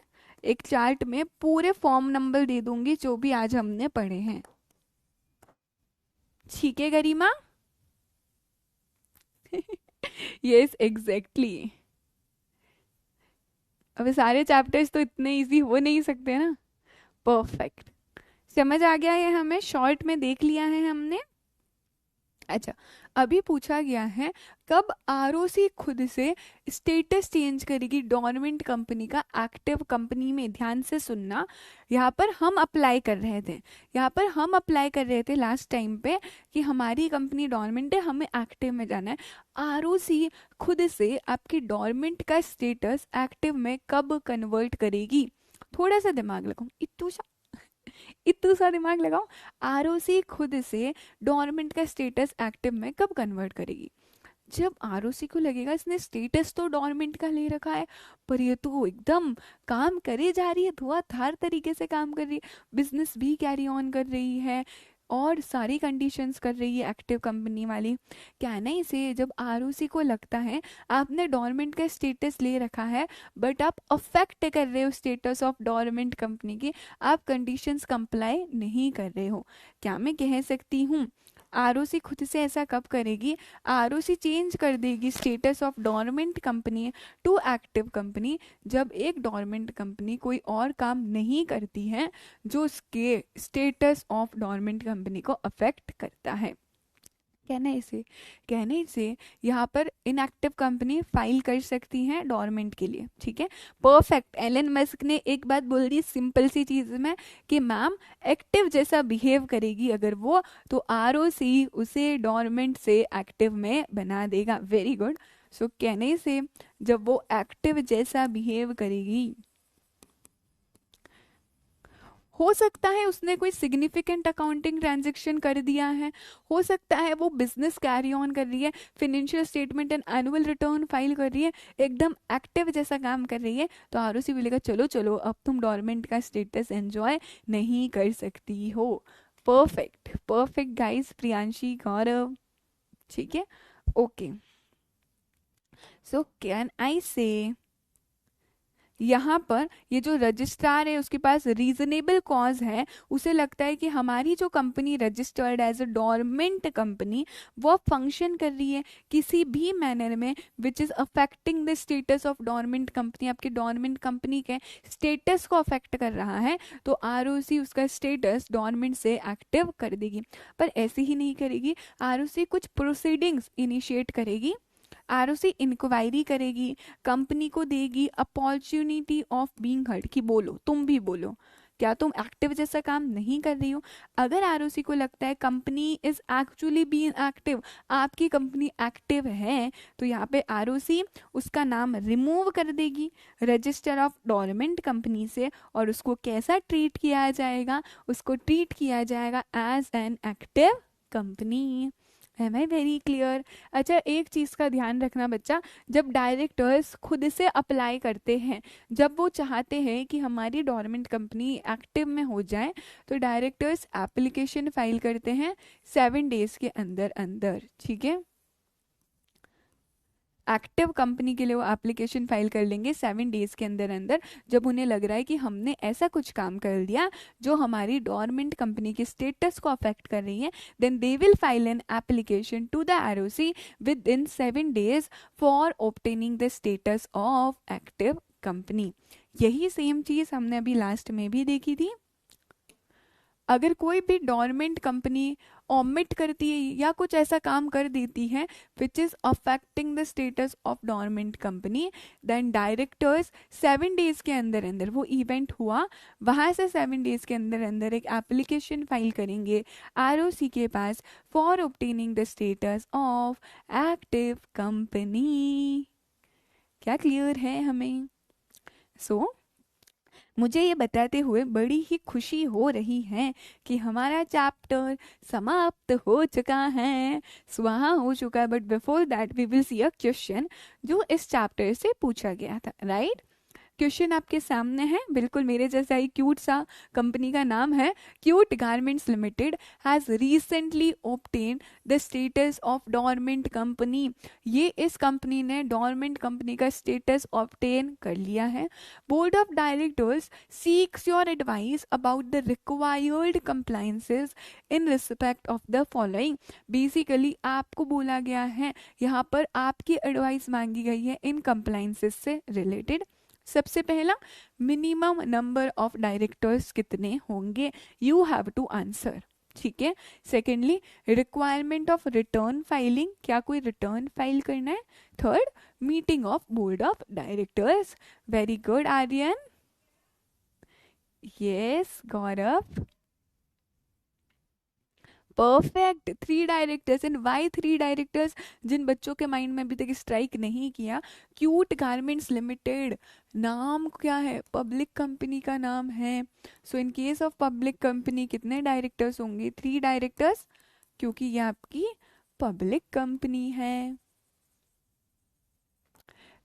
एक चार्ट में पूरे फॉर्म नंबर दे दूंगी जो भी आज हमने पढ़े हैं। ठीक है गरिमा? Yes exactly. अब सारे चैप्टर्स तो इतने इजी हो नहीं सकते ना। परफेक्ट, समझ आ गया है, हमें शॉर्ट में देख लिया है हमने। अच्छा, अभी पूछा गया है कब ROC खुद से स्टेटस चेंज करेगी डोरमेंट कंपनी का एक्टिव कंपनी में। ध्यान से सुनना, यहाँ पर हम अप्लाई कर रहे थे, लास्ट टाइम पे कि हमारी कंपनी डोरमेंट है, हमें एक्टिव में जाना है। ROC खुद से आपकी डोरमेंट का स्टेटस एक्टिव में कब कन्वर्ट करेगी, थोड़ा सा दिमाग लगाओ, इतना सा दिमाग लगाओ। ROC खुद से डोरमेंट का स्टेटस एक्टिव में कब कन्वर्ट करेगी, जब ROC को लगेगा इसने स्टेटस तो डोरमेंट का ले रखा है, पर ये तो एकदम काम करे जा रही है, धुआंधार तरीके से काम कर रही है, बिजनेस भी कैरी ऑन कर रही है और सारी कंडीशंस कर रही है एक्टिव कंपनी वाली। कहना इसे, जब ROC को लगता है आपने डोरमेंट का स्टेटस ले रखा है बट आप अफेक्ट कर रहे हो स्टेटस ऑफ डोरमेंट कंपनी की, आप कंडीशंस कंप्लाई नहीं कर रहे हो, क्या मैं कह सकती हूँ ROC खुद से ऐसा कब करेगी, ROC चेंज कर देगी status of dormant company to active company जब एक डोरमेंट कंपनी कोई और काम नहीं करती है जो उसके स्टेटस ऑफ डोरमेंट कंपनी को अफेक्ट करता है। कहने से यहाँ पर इनएक्टिव कंपनी फाइल कर सकती है डोरमेंट के लिए। ठीक है, परफेक्ट। एलन मस्क ने एक बात बोल दी सिंपल सी चीज में कि मैम एक्टिव जैसा बिहेव करेगी अगर वो, तो ROC उसे डोरमेंट से एक्टिव में बना देगा। Very good. सो कहने से जब वो एक्टिव जैसा बिहेव करेगी, हो सकता है उसने कोई सिग्निफिकेंट अकाउंटिंग ट्रांजैक्शन कर दिया है, हो सकता है वो बिजनेस कैरी ऑन कर रही है, financial statement and annual return file कर रही है, एकदम एक्टिव जैसा काम कर रही है, तो ROC बोलेगा चलो चलो अब तुम डोरमेंट का स्टेटस एंजॉय नहीं कर सकती हो। परफेक्ट परफेक्ट गाइस, प्रियांशी, गौरव। ठीक है, ओके। सो कैन आई से यहाँ पर ये जो रजिस्ट्रार है उसके पास रीजनेबल कॉज है, उसे लगता है कि हमारी जो company registered as a dormant company वो फंक्शन कर रही है किसी भी मैनर में which is affecting the status of dormant company, आपके डोरमेंट कंपनी के स्टेटस को अफेक्ट कर रहा है, तो ROC उसका स्टेटस डोरमेंट से एक्टिव कर देगी। पर ऐसे ही नहीं करेगी, ROC कुछ प्रोसीडिंग्स इनिशिएट करेगी, ROC इंक्वायरी करेगी, कंपनी को देगी अपॉर्चुनिटी ऑफ बीइंग हर्ड कि बोलो, तुम भी बोलो, क्या तुम एक्टिव जैसा काम नहीं कर रही हो। अगर ROC को लगता है company is actually being active, आपकी कंपनी एक्टिव है, तो यहाँ पे ROC उसका नाम रिमूव कर देगी रजिस्टर ऑफ डोरमेंट कंपनी से, और उसको कैसा ट्रीट किया जाएगा, उसको ट्रीट किया जाएगा as an active company. Am I very clear? अच्छा, एक चीज़ का ध्यान रखना बच्चा, जब डायरेक्टर्स खुद से अप्लाई करते हैं, जब वो चाहते हैं कि हमारी डोरमेंट कंपनी एक्टिव में हो जाए, तो डायरेक्टर्स एप्लीकेशन फाइल करते हैं 7 डेज के अंदर अंदर। ठीक है, एक्टिव कंपनी के लिए वो एप्लीकेशन फाइल कर लेंगे 7 डेज के अंदर अंदर, जब उन्हें लग रहा है कि हमने ऐसा कुछ काम कर दिया जो हमारी डोरमेंट कंपनी के स्टेटस को अफेक्ट कर रही है, then they will file an application to the ROC within 7 days for obtaining the status of active company. यही सेम चीज हमने अभी लास्ट में भी देखी थी। अगर कोई भी डोरमेंट कंपनी ओमिट करती है या कुछ ऐसा काम कर देती है which is affecting the status of dormant company, then directors 7 days के अंदर अंदर, वो इवेंट हुआ वहां से 7 डेज के अंदर अंदर एक एप्लीकेशन फाइल करेंगे ROC के पास for obtaining the status of active company. क्या क्लियर है हमें? सो मुझे ये बताते हुए बड़ी ही खुशी हो रही है कि हमारा चैप्टर समाप्त हो चुका है, स्वाहा हो चुका है। But before that we will see a question जो इस चैप्टर से पूछा गया था, राइट? क्वेश्चन आपके सामने है, बिल्कुल मेरे जैसा ही क्यूट सा कंपनी का नाम है। Cute garments limited has recently obtain the status of dormant company. ये इस कंपनी ने डोरमेंट कंपनी का स्टेटस ऑब्टेन कर लिया है। Board of directors seeks your advice about the required compliances in respect of the following. Basically आपको बोला गया है, यहाँ पर आपकी एडवाइस मांगी गई है इन कंप्लायंसेस से रिलेटेड। सबसे पहला, मिनिमम नंबर ऑफ डायरेक्टर्स कितने होंगे, यू हैव टू आंसर, ठीक है। Secondly, requirement of return filing, क्या कोई रिटर्न फाइल करना है। Third, meeting of board of directors. Very good Aryan, yes Gaurav, perfect. 3 directors. And why 3 directors? जिन बच्चों के माइंड में अभी तक स्ट्राइक नहीं किया, क्यूट गारमेंट्स लिमिटेड नाम क्या है, पब्लिक कंपनी का नाम है। So in case of public company कितने डायरेक्टर्स होंगे? 3 डायरेक्टर्स, क्योंकि ये आपकी पब्लिक कंपनी है।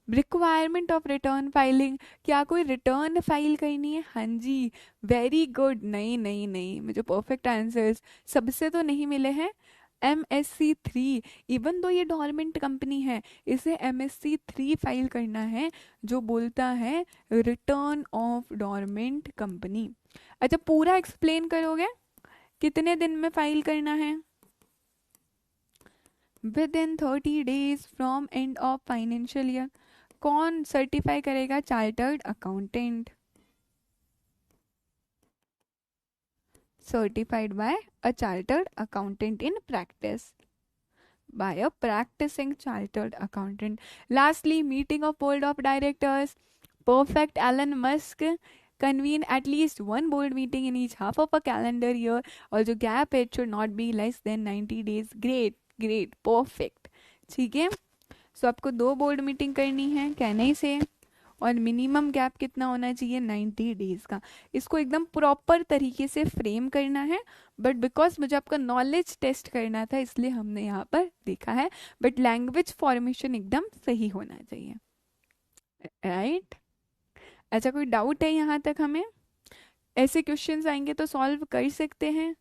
रिक्वायरमेंट ऑफ रिटर्न फाइलिंग, क्या कोई रिटर्न फाइल करनी है? हाँ जी, वेरी गुड। नहीं नहीं नहीं, मुझे परफेक्ट आंसर्स सबसे तो नहीं मिले हैं। MSC3, इवन दो ये डोरमेंट कंपनी है, इसे MSC3 फाइल करना है जो बोलता है रिटर्न ऑफ डोरमेंट कंपनी। अच्छा, पूरा एक्सप्लेन करोगे कितने दिन में फाइल करना है? With in 30 days from and of financial year. कौन सर्टिफाई करेगा? Chartered accountant, certified by a chartered accountant in practice, by a practicing chartered accountant. Lastly, meeting of board of directors. Perfect. Elon Musk convene at least one board meeting in each half of a calendar year. Also, gap it should not be less than 90 days. Great, great, perfect. ठीक है, सो आपको 2 board meeting करनी है कहने से, और minimum gap कितना होना चाहिए? 90 डेज का। इसको एकदम प्रॉपर तरीके से फ्रेम करना है, बट बिकॉज मुझे आपका नॉलेज टेस्ट करना था इसलिए हमने यहाँ पर देखा है, बट लैंग्वेज फॉर्मेशन एकदम सही होना चाहिए, राइट? अच्छा, कोई डाउट है यहाँ तक? हमें ऐसे क्वेश्चंस आएंगे तो सॉल्व कर सकते हैं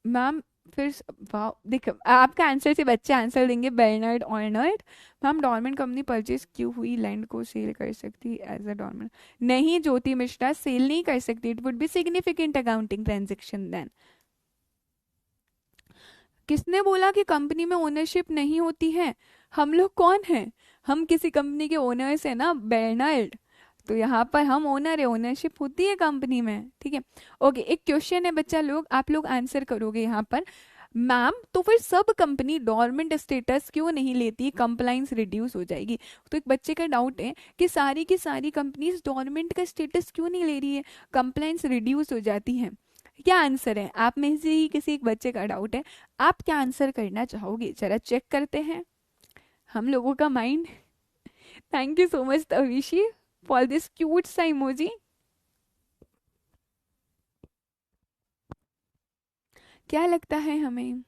मैम। फिर वाह, देखो आपका आंसर से बच्चे आंसर देंगे। बर्नार्ड ऑर्नर्ड, मैम डोरमेंट कंपनी परचेज क्यों हुई, लैंड को सेल कर सकती एज अ डोरमेंट? नहीं ज्योति मिश्रा, सेल नहीं कर सकती। It would be significant accounting transaction then. किसने बोला कि कंपनी में ओनरशिप नहीं होती है? हम लोग कौन है? हम किसी कंपनी के ओनर्स है ना बर्नार्ड, तो यहाँ पर हम ओनर है, ओनरशिप होती है कंपनी में, ठीक है। ओके, एक क्वेश्चन है बच्चा लोग, आप लोग आंसर करोगे यहाँ पर। मैम तो फिर सब कंपनी डोरमेंट स्टेटस क्यों नहीं लेती, कंप्लाइंस रिड्यूस हो जाएगी। तो एक बच्चे का डाउट है कि सारी की सारी कंपनीज डोरमेंट का स्टेटस क्यों नहीं ले रही है, कंप्लाइंस रिड्यूस हो जाती है। क्या आंसर है? आप में से ही किसी एक बच्चे का डाउट है, आप क्या आंसर करना चाहोगे? जरा चेक करते हैं हम लोगों का mind. Thank you so much Tavishi for this cute सा इमोजी। क्या लगता है हमें,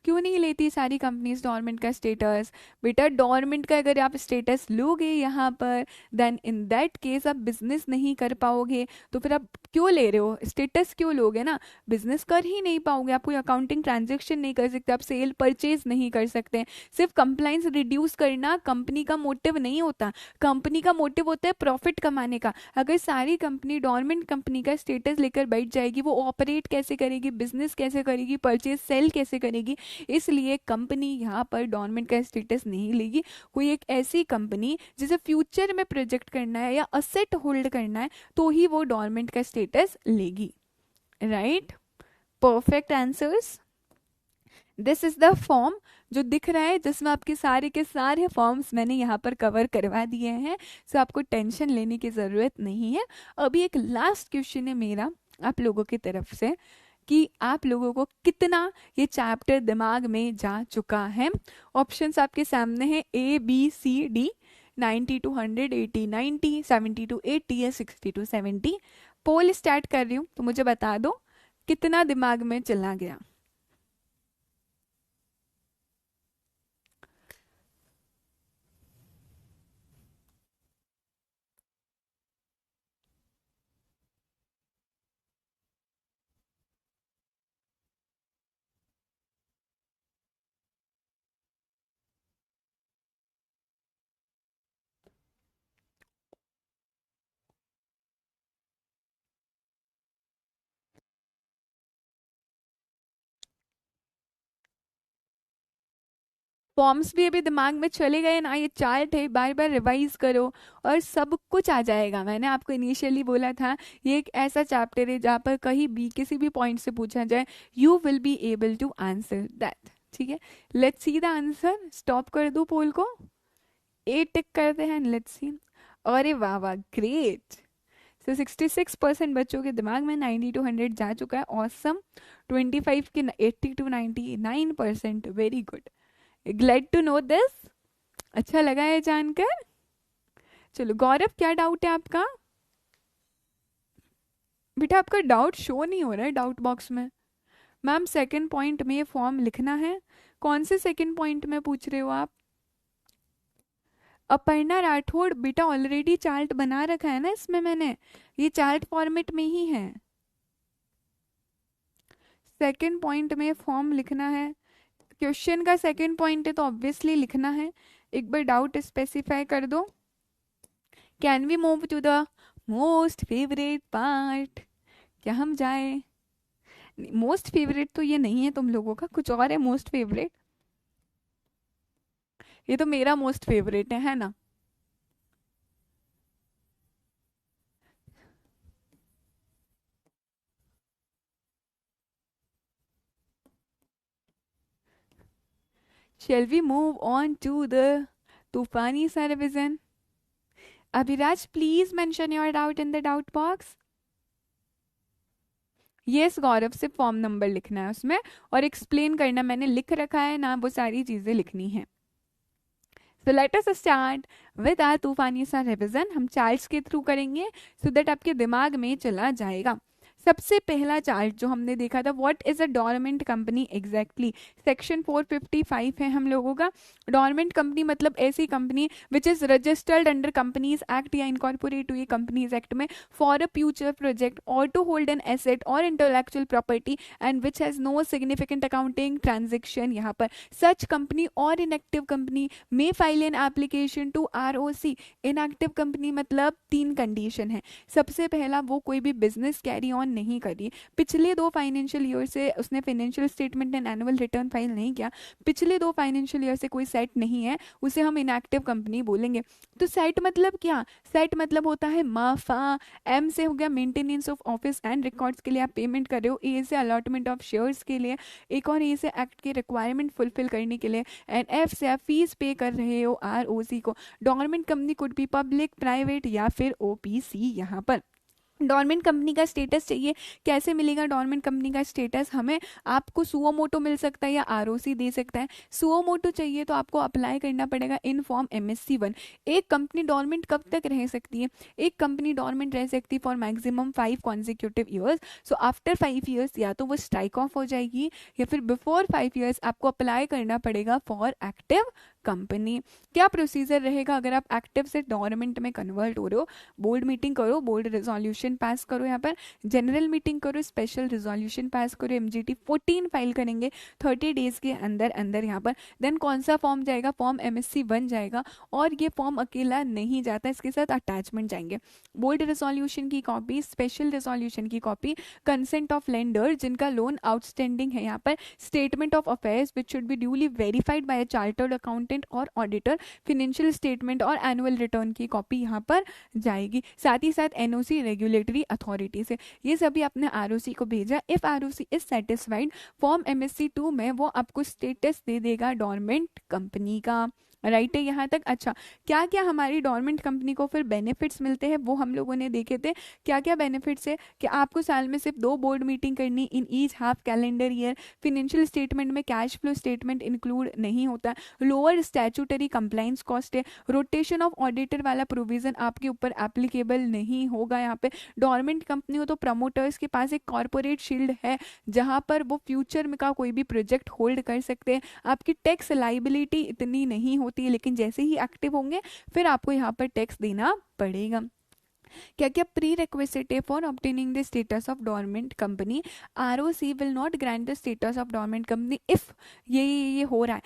क्यों नहीं लेती सारी कंपनीज डोरमेंट का स्टेटस? बेटा डोरमेंट का अगर आप स्टेटस लोगे यहाँ पर, देन इन दैट केस आप बिजनेस नहीं कर पाओगे। तो फिर आप क्यों ले रहे हो स्टेटस? क्यों लोगे ना, बिजनेस कर ही नहीं पाओगे, आप कोई अकाउंटिंग ट्रांजेक्शन नहीं कर सकते, आप सेल परचेज नहीं कर सकते। सिर्फ कंप्लाइंस रिड्यूस करना कंपनी का मोटिव नहीं होता, कंपनी का मोटिव होता है प्रॉफिट कमाने का। अगर सारी कंपनी डोरमेंट कंपनी का स्टेटस लेकर बैठ जाएगी, वो ऑपरेट कैसे करेगी, बिजनेस कैसे करेगी, परचेज सेल कैसे करेगी? इसलिए कंपनी यहाँ पर डोरमेंट का स्टेटस नहीं लेगी। कोई एक ऐसी कंपनी जिसे फ्यूचर में प्रोजेक्ट करना है या असेट होल्ड करना है तो ही वो डोरमेंट का स्टेटस लेगी। Right, perfect answers. This is the form जो दिख रहा है जिसमें आपके सारे के सारे फॉर्म्स मैंने यहाँ पर कवर करवा दिए हैं, सो आपको टेंशन लेने की ज़रूरत नहीं है। अभी एक लास्ट क्वेश्चन है मेरा आप लोगों की तरफ से कि आप लोगों को कितना ये चैप्टर दिमाग में जा चुका है। ऑप्शंस आपके सामने हैं ABCD, 90 to 100, 80 90, 70 to 80 या 60 to 70। पोल स्टार्ट कर रही हूँ तो मुझे बता दो कितना दिमाग में चला गया। फॉर्म्स भी अभी दिमाग में चले गए ना, ये चार्ट है, बार बार रिवाइज करो और सब कुछ आ जाएगा। मैंने आपको इनिशियली बोला था ये एक ऐसा चैप्टर है जहाँ पर कहीं भी किसी भी पॉइंट से पूछा जाए you will be able to answer that. ठीक है, let's see the answer. Stop कर दो पोल को, 8 टिक करते हैं, लेट्स सी। अरे वाह वाह, ग्रेट। सो 66% बच्चों के दिमाग में 90 to 100 जा चुका है। ऑसम। 25 के 80 to 99%, very good, glad to know this. अच्छा लगा है जानकर। चलो गौरव, क्या डाउट है आपका? बेटा आपका डाउट शो नहीं हो रहा है डाउट बॉक्स में। मैम सेकंड पॉइंट में ये फॉर्म लिखना है। कौन से सेकंड पॉइंट में पूछ रहे हो आप? अपर्णा राठौड़, बेटा ऑलरेडी चार्ट बना रखा है ना इसमें मैंने, ये चार्ट फॉर्मेट में ही है। सेकंड पॉइंट में फॉर्म लिखना है, क्वेश्चन का सेकंड पॉइंट है तो ऑब्वियसली लिखना है। एक बार डाउट स्पेसिफाई कर दो। Can we move to the most favourite part? क्या हम जाए? मोस्ट फेवरेट तो ये नहीं है तुम लोगों का, कुछ और है मोस्ट फेवरेट। ये तो मेरा मोस्ट फेवरेट है ना। Shall we move on to the तूफानी सा revision? Abhiraj, please mention your doubt in the doubt box. Yes Gaurav, से फॉर्म नंबर लिखना है उसमें और एक्सप्लेन करना, मैंने लिख रखा है ना, वो सारी चीजें लिखनी है। So let us start with our तूफानी सा रिविजन। हम चार्ट्स के थ्रू करेंगे सो दैट आपके दिमाग में चला जाएगा। सबसे पहला चार्ट जो हमने देखा था, what is a dormant company exactly, section 455 है हम लोगों का। डोरमेंट कंपनी मतलब ऐसी company which is registered under companies act या इनकॉर्पोरेट हुई कंपनीज एक्ट में फॉर अ फ्यूचर प्रोजेक्ट और टू होल्ड एन एसेट और intellectual property and which has no significant accounting transaction. यहाँ पर सच कंपनी और इनएक्टिव कंपनी में file an application to ROC। Inactive company मतलब 3 condition है। सबसे पहला, वो कोई भी बिजनेस कैरी ऑन नहीं करी, पिछले 2 फाइनेंशियल ईयर से उसने financial statement and annual return file नहीं किया, पिछले 2 फाइनेंशियल ईयर से कोई सेट नहीं है, उसे हम इनएक्टिव कंपनी बोलेंगे। तो सेट मतलब क्या? सेट मतलब होता है माफा। M से हो गया maintenance of office and records के लिए आप पेमेंट कर रहे हो, A से अलॉटमेंट ऑफ शेयर्स के लिए, एक और A से एक्ट के रिक्वायरमेंट फुलफिल करने के लिए, एंड F से आप फीस पे कर रहे हो ROC को। Dormant company could be public, private या फिर OPC। यहाँ पर डोरमेंट कंपनी का स्टेटस चाहिए, कैसे मिलेगा डोरमेंट कंपनी का स्टेटस? हमें आपको सुओ मोटो मिल सकता है या ROC दे सकता है। सुओ मोटो चाहिए तो आपको अप्लाई करना पड़ेगा इन फॉर्म MSC1। एक कंपनी डोरमेंट कब तक रह सकती है? एक कंपनी डोरमेंट रह सकती है for maximum 5 consecutive years. So after 5 years या तो वो स्ट्राइक ऑफ हो जाएगी या फिर बिफोर 5 ईयर्स आपको अप्लाई करना पड़ेगा फॉर एक्टिव कंपनी। क्या प्रोसीजर रहेगा अगर आप एक्टिव से डोरमेंट में कन्वर्ट हो रहे हो? बोर्ड मीटिंग करो, बोर्ड रेजोल्यूशन पास करो, यहाँ पर जनरल मीटिंग करो, स्पेशल रेजोल्यूशन पास करो, MGT 14 फाइल करेंगे 30 डेज के अंदर अंदर यहाँ पर। देन कौन सा फॉर्म जाएगा? फॉर्म MSC 1 जाएगा, और ये फॉर्म अकेला नहीं जाता, इसके साथ अटैचमेंट जाएंगे, बोर्ड रेजोल्यूशन की कॉपी, स्पेशल रेजोल्यूशन की कॉपी, कंसेंट ऑफ लेंडर जिनका लोन आउटस्टैंडिंग है यहाँ पर, statement of affairs which should be duly verified bye a chartered accountant और ऑडिटर, फाइनेंशियल स्टेटमेंट और एनुअल रिटर्न की कॉपी यहाँ पर जाएगी, साथ ही साथ NOC रेगुलेटरी अथॉरिटी से। ये सभी आपने ROC को भेजा। If ROC is satisfied, form MSC 2 में वो आपको स्टेटस दे देगा डोरमेंट कंपनी का। राइट है यहाँ तक? अच्छा, क्या क्या हमारी डोरमेंट कंपनी को फिर बेनिफिट्स मिलते हैं वो हम लोगों ने देखे थे। क्या क्या बेनिफिट्स है कि आपको साल में सिर्फ 2 बोर्ड मीटिंग करनी in each half calendar year, financial statement में कैश फ्लो स्टेटमेंट इंक्लूड नहीं होता, लोअर स्टैट्यूटरी कंप्लाइंस कॉस्ट है, रोटेशन ऑफ ऑडिटर वाला प्रोविजन आपके ऊपर एप्लीकेबल नहीं होगा यहाँ पे। डोरमेंट कंपनी हो तो प्रमोटर्स के पास एक कॉर्पोरेट शील्ड है जहाँ पर वो फ्यूचर में का कोई भी प्रोजेक्ट होल्ड कर सकते हैं। आपकी टैक्स लाइबिलिटी इतनी नहीं होती है, लेकिन जैसे ही एक्टिव होंगे फिर आपको यहाँ पर टैक्स देना पड़ेगा। क्या क्या प्री रिक्वेसिट है for obtaining the status of dormant company? ROC will not grant the status of dormant company if ये हो रहा है,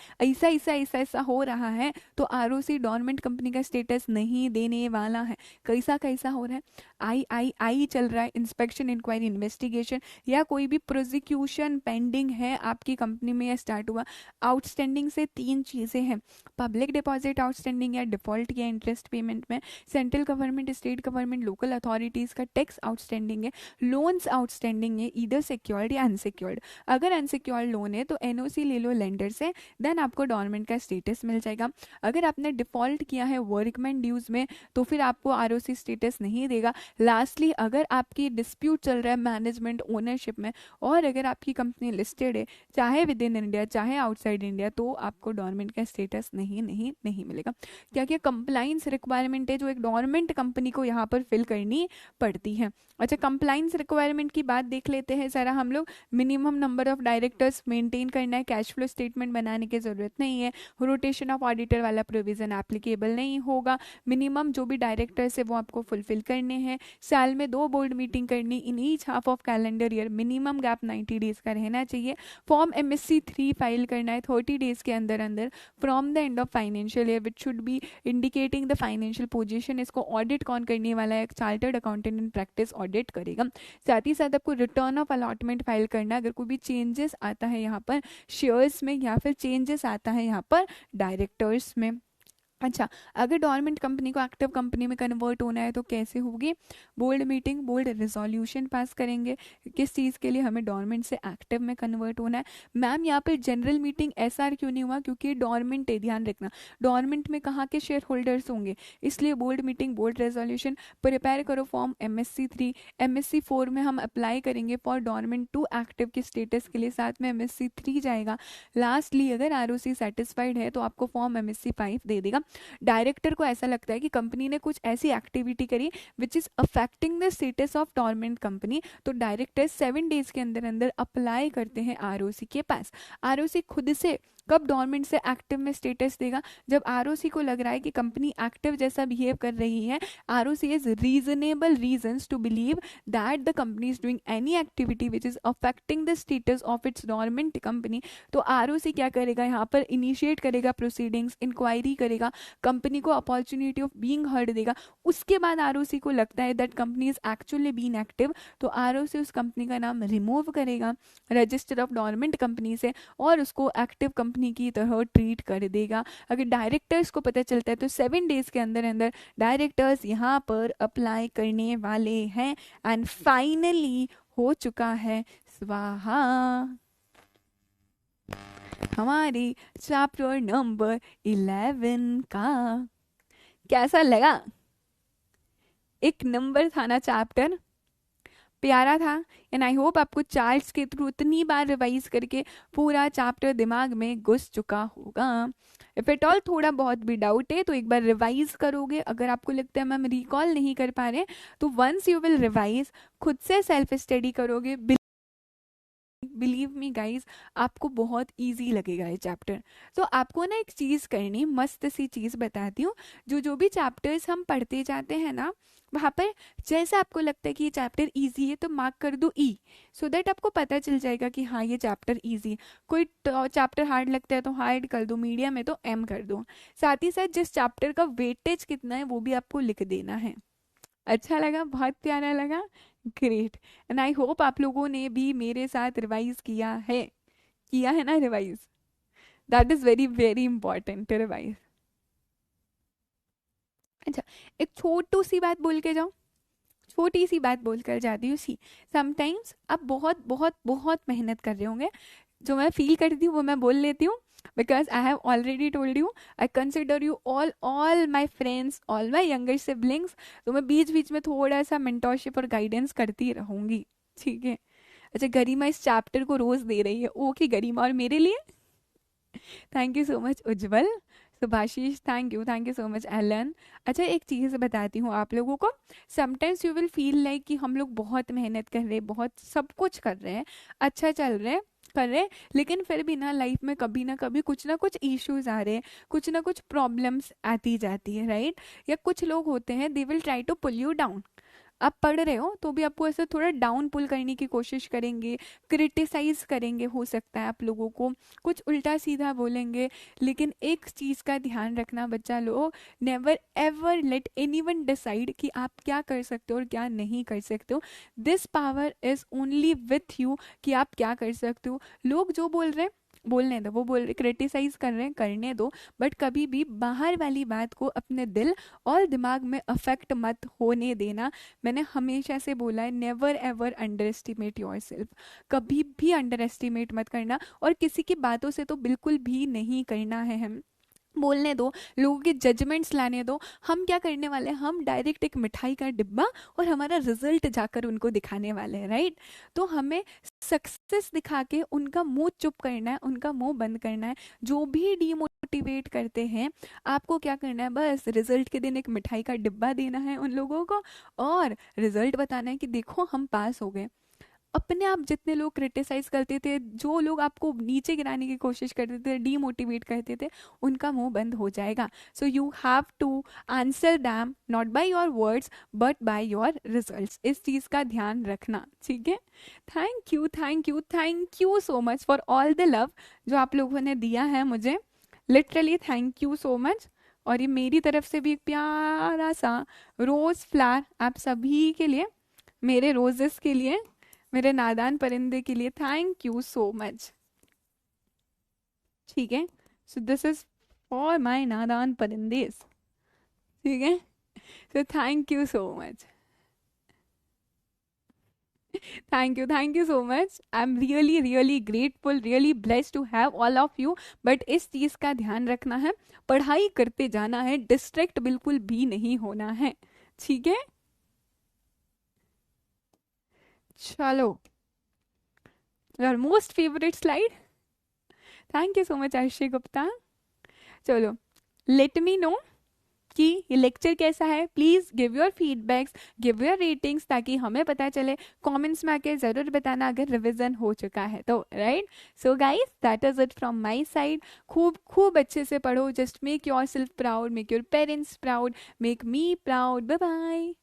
ऐसा हो रहा है, तो ROC डोरमेंट कंपनी का स्टेटस नहीं देने वाला है। कैसा हो रहा है? आई चल रहा है, इंस्पेक्शन, इंक्वायरी, इन्वेस्टिगेशन, या कोई भी प्रोसिक्यूशन पेंडिंग है आपकी कंपनी में या स्टार्ट हुआ। आउटस्टैंडिंग से 3 चीजें हैं, पब्लिक डिपॉजिट आउटस्टैंडिंग या डिफॉल्ट या इंटरेस्ट पेमेंट में, central government, state government, local authorities का टैक्स आउटस्टैंडिंग है, लोन्स आउटस्टैंडिंग है, ईदर सिक्योर्ड या अनसिक्योर्ड। अगर अनसिक्योर्ड लोन है तो NOC ले लो लेंडर से, देन आपको डोरमेंट का स्टेटस मिल जाएगा। अगर आपने डिफॉल्ट किया है वर्कमैन ड्यूज में तो फिर आपको ROC स्टेटस नहीं देगा। लास्टली, अगर आपकी डिस्प्यूट चल रहा है मैनेजमेंट ओनरशिप में और अगर आपकी कंपनी लिस्टेड है चाहे विद इन इंडिया चाहे आउटसाइड इंडिया, तो आपको डोरमेंट का स्टेटस नहीं मिलेगा। क्या क्या कंप्लाइंस रिक्वायरमेंट है जो एक डोरमेंट कंपनी को यहाँ पर फिल करनी पड़ती है? अच्छा, कंप्लाइंस रिक्वायरमेंट की बात देख लेते हैं जरा हम लोग। Minimum number of directors maintain करना है, कैश फ्लो स्टेटमेंट बनाने की जरूरत नहीं है, रोटेशन ऑफ ऑडिटर वाला प्रोविजन एप्लीकेबल नहीं होगा, मिनिमम जो भी डायरेक्टर्स है वो आपको फुलफिल करने हैं, साल में 2 बोर्ड मीटिंग करनी in each half of calendar year, minimum gap 90 days का रहना चाहिए, फॉर्म MSC 3 फाइल करना है 30 डेज के अंदर अंदर from the end of financial year which should be indicating the financial position. इसको ऑडिट कौन करने वाला है? एक chartered accountant in practice audit करेगा। साथ ही साथ आपको रिटर्न ऑफ अलॉटमेंट फाइल करना है अगर कोई भी चेंजेस आता है यहाँ पर शेयर्स में या फिर चेंजेस आता है यहाँ पर डायरेक्टर्स में। अच्छा, अगर डोरमेंट कंपनी को एक्टिव कंपनी में कन्वर्ट होना है तो कैसे होगी? Board meeting, board resolution pass करेंगे। किस चीज़ के लिए? हमें डोरमेंट से एक्टिव में कन्वर्ट होना है। मैम यहाँ पर जनरल मीटिंग SR क्यों नहीं हुआ? क्योंकि डोरमेंट है, ध्यान रखना। डोरमेंट में कहाँ के शेयर होल्डर्स होंगे, इसलिए board meeting, board resolution. Prepare करो फॉर्म MSC 3, MSC 4 में हम अप्लाई करेंगे फॉर डोरमेंट टू एक्टिव के स्टेटस के लिए, साथ में MSC 3 जाएगा। लास्टली, अगर ROC सेटिस्फाइड है तो आपको फॉर्म MSC 5 दे देगा। डायरेक्टर को ऐसा लगता है कि कंपनी ने कुछ ऐसी एक्टिविटी करी which is affecting the status of dormant company, तो डायरेक्टर 7 डेज के अंदर अंदर अप्लाई करते हैं ROC के पास। ROC खुद से कब डोरमेंट से एक्टिव में स्टेटस देगा? जब ROC को लग रहा है कि कंपनी एक्टिव जैसा बिहेव कर रही है, ROC is reasonable reasons to believe that the company is doing any activity which is affecting the status of its dormant company, तो ROC क्या करेगा? यहाँ पर इनिशिएट करेगा प्रोसीडिंग्स, इंक्वायरी करेगा, कंपनी को अपॉर्चुनिटी ऑफ बीइंग हर्ड देगा। उसके बाद ROC को लगता है that company is actually been active, तो ROC उस कंपनी का नाम रिमूव करेगा रजिस्टर ऑफ डोरमेंट कंपनी से और उसको एक्टिव कंपनी की तरह ट्रीट कर देगा। अगर डायरेक्टर्स को पता चलता है तो 7 डेज के अंदर अंदर डायरेक्टर्स यहाँ पर अप्लाई करने वाले हैं। एंड फाइनली हो चुका है स्वाहा हमारी चैप्टर नंबर 11 का। कैसा लगा? एक नंबर था ना चैप्टर, प्यारा था। एंड आई होप आपको चार्ट्स के थ्रू इतनी बार रिवाइज करके पूरा चैप्टर दिमाग में घुस चुका होगा। इफ एट ऑल थोड़ा बहुत भी डाउट है तो एक बार रिवाइज करोगे। अगर आपको लगता है मैम रिकॉल नहीं कर पा रहे तो वंस यू विल रिवाइज, खुद से सेल्फ स्टडी करोगे, बिलीव मी गाइज, आपको बहुत इजी लगेगा ये चैप्टर। तो आपको ना एक चीज़ करनी, मस्त सी चीज़ बताती हूँ। जो भी चैप्टर्स हम पढ़ते जाते हैं ना, वहाँ पर जैसे आपको लगता है कि ये चैप्टर इजी है तो मार्क कर दो ई, सो दैट आपको पता चल जाएगा कि हाँ ये चैप्टर इजी है। कोई चैप्टर हार्ड लगता है तो हार्ड कर दो, मीडियम है तो एम कर दो। साथ ही साथ जिस चैप्टर का वेटेज कितना है वो भी आपको लिख देना है। अच्छा लगा, बहुत प्यारा लगा, ग्रेट। एंड आई होप आप लोगों ने भी मेरे साथ रिवाइज किया है ना revise. That is very very important to revise. अच्छा, एक छोटू सी बात बोल के जाऊँ, छोटी सी बात बोल कर जाती हूँ। सी समटाइम्स आप बहुत बहुत बहुत मेहनत कर रहे होंगे, जो मैं फील करती हूँ वो मैं बोल लेती हूँ, because I have already told you I consider you all my friends, all my younger siblings. तो मैं बीच बीच में थोड़ा सा मेंटोरशिप और गाइडेंस करती रहूंगी, ठीक है। अच्छा, गरिमा इस चैप्टर को रोज दे रही है, ओके गरिमा, और मेरे लिए thank you so much Ujjwal, Subhashish, thank you so much Elon. अच्छा, एक चीज़ बताती हूँ आप लोगों को, sometimes you will feel like कि हम लोग बहुत मेहनत कर रहे हैं, बहुत सब कुछ कर रहे हैं, अच्छा चल रहे हैं, कर रहे हैं, लेकिन फिर भी ना लाइफ में कभी ना कुछ इश्यूज आ रहे हैं, कुछ ना कुछ प्रॉब्लम्स आती जाती है, राइट। या कुछ लोग होते हैं, they will try to pull you down. आप पढ़ रहे हो तो भी आपको ऐसे थोड़ा डाउन पुल करने की कोशिश करेंगे, क्रिटिसाइज करेंगे, हो सकता है आप लोगों को कुछ उल्टा सीधा बोलेंगे। लेकिन एक चीज़ का ध्यान रखना बच्चा लोग, never ever let anyone decide कि आप क्या कर सकते हो और क्या नहीं कर सकते हो। This power is only with you कि आप क्या कर सकते हो। लोग जो बोल रहे हैं बोलने दो, वो बोल रहे क्रिटिसाइज कर रहे हैं करने दो, बट कभी भी बाहर वाली बात को अपने दिल और दिमाग में अफेक्ट मत होने देना। मैंने हमेशा से बोला है, never ever under estimate your self, कभी भी अंडर एस्टिमेट मत करना, और किसी की बातों से तो बिल्कुल भी नहीं करना है। हम बोलने दो, लोगों के जजमेंट्स लाने दो। हम क्या करने वाले हैं, हम डायरेक्ट एक मिठाई का डिब्बा और हमारा रिजल्ट जाकर उनको दिखाने वाले हैं, राइट। तो हमें सक्सेस दिखा के उनका मुंह चुप करना है, उनका मुंह बंद करना है। जो भी डीमोटिवेट करते हैं, आपको क्या करना है, बस रिजल्ट के दिन एक मिठाई का डिब्बा देना है उन लोगों को, और रिजल्ट बताना है कि देखो हम पास हो गए। अपने आप जितने लोग क्रिटिसाइज करते थे, जो लोग आपको नीचे गिराने की कोशिश करते थे, डीमोटिवेट करते थे, उनका मुंह बंद हो जाएगा। So you have to answer them not by your words but by your results. इस चीज़ का ध्यान रखना, ठीक है। Thank you so much for all the love जो आप लोगों ने दिया है मुझे, literally thank you so much. और ये मेरी तरफ से भी एक प्यारा सा रोज फ्लावर आप सभी के लिए, मेरे रोजेस के लिए, मेरे नादान परिंदे के लिए, थैंक यू सो मच, ठीक है। So this is for my नादान परिंदेस, ठीक है। So thank you so much, thank you so much. I am really really grateful, really blessed to have all of you. But इस चीज़ का ध्यान रखना है, पढ़ाई करते जाना है, डिस्ट्रैक्ट बिल्कुल भी नहीं होना है, ठीक है। चलो, your most favourite slide, thank you so much Ayushi Gupta. चलो, लेट मी नो कि ये लेक्चर कैसा है, please give your feedbacks, give your ratings, ताकि हमें पता चले। कमेंट्स में आके जरूर बताना अगर रिवीजन हो चुका है तो, right. So guys, that is it from my side. खूब खूब अच्छे से पढ़ो, just make yourself proud, make your parents proud, make me proud. Bye bye.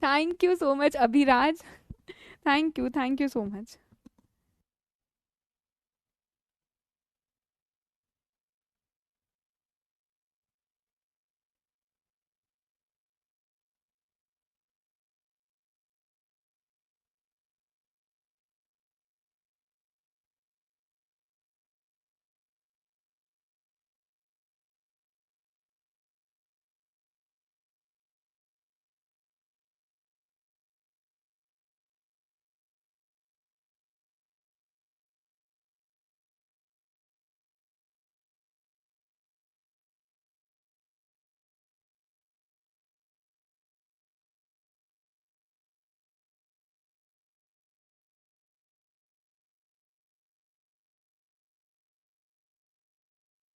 Thank you so much Abhiraj, thank you so much.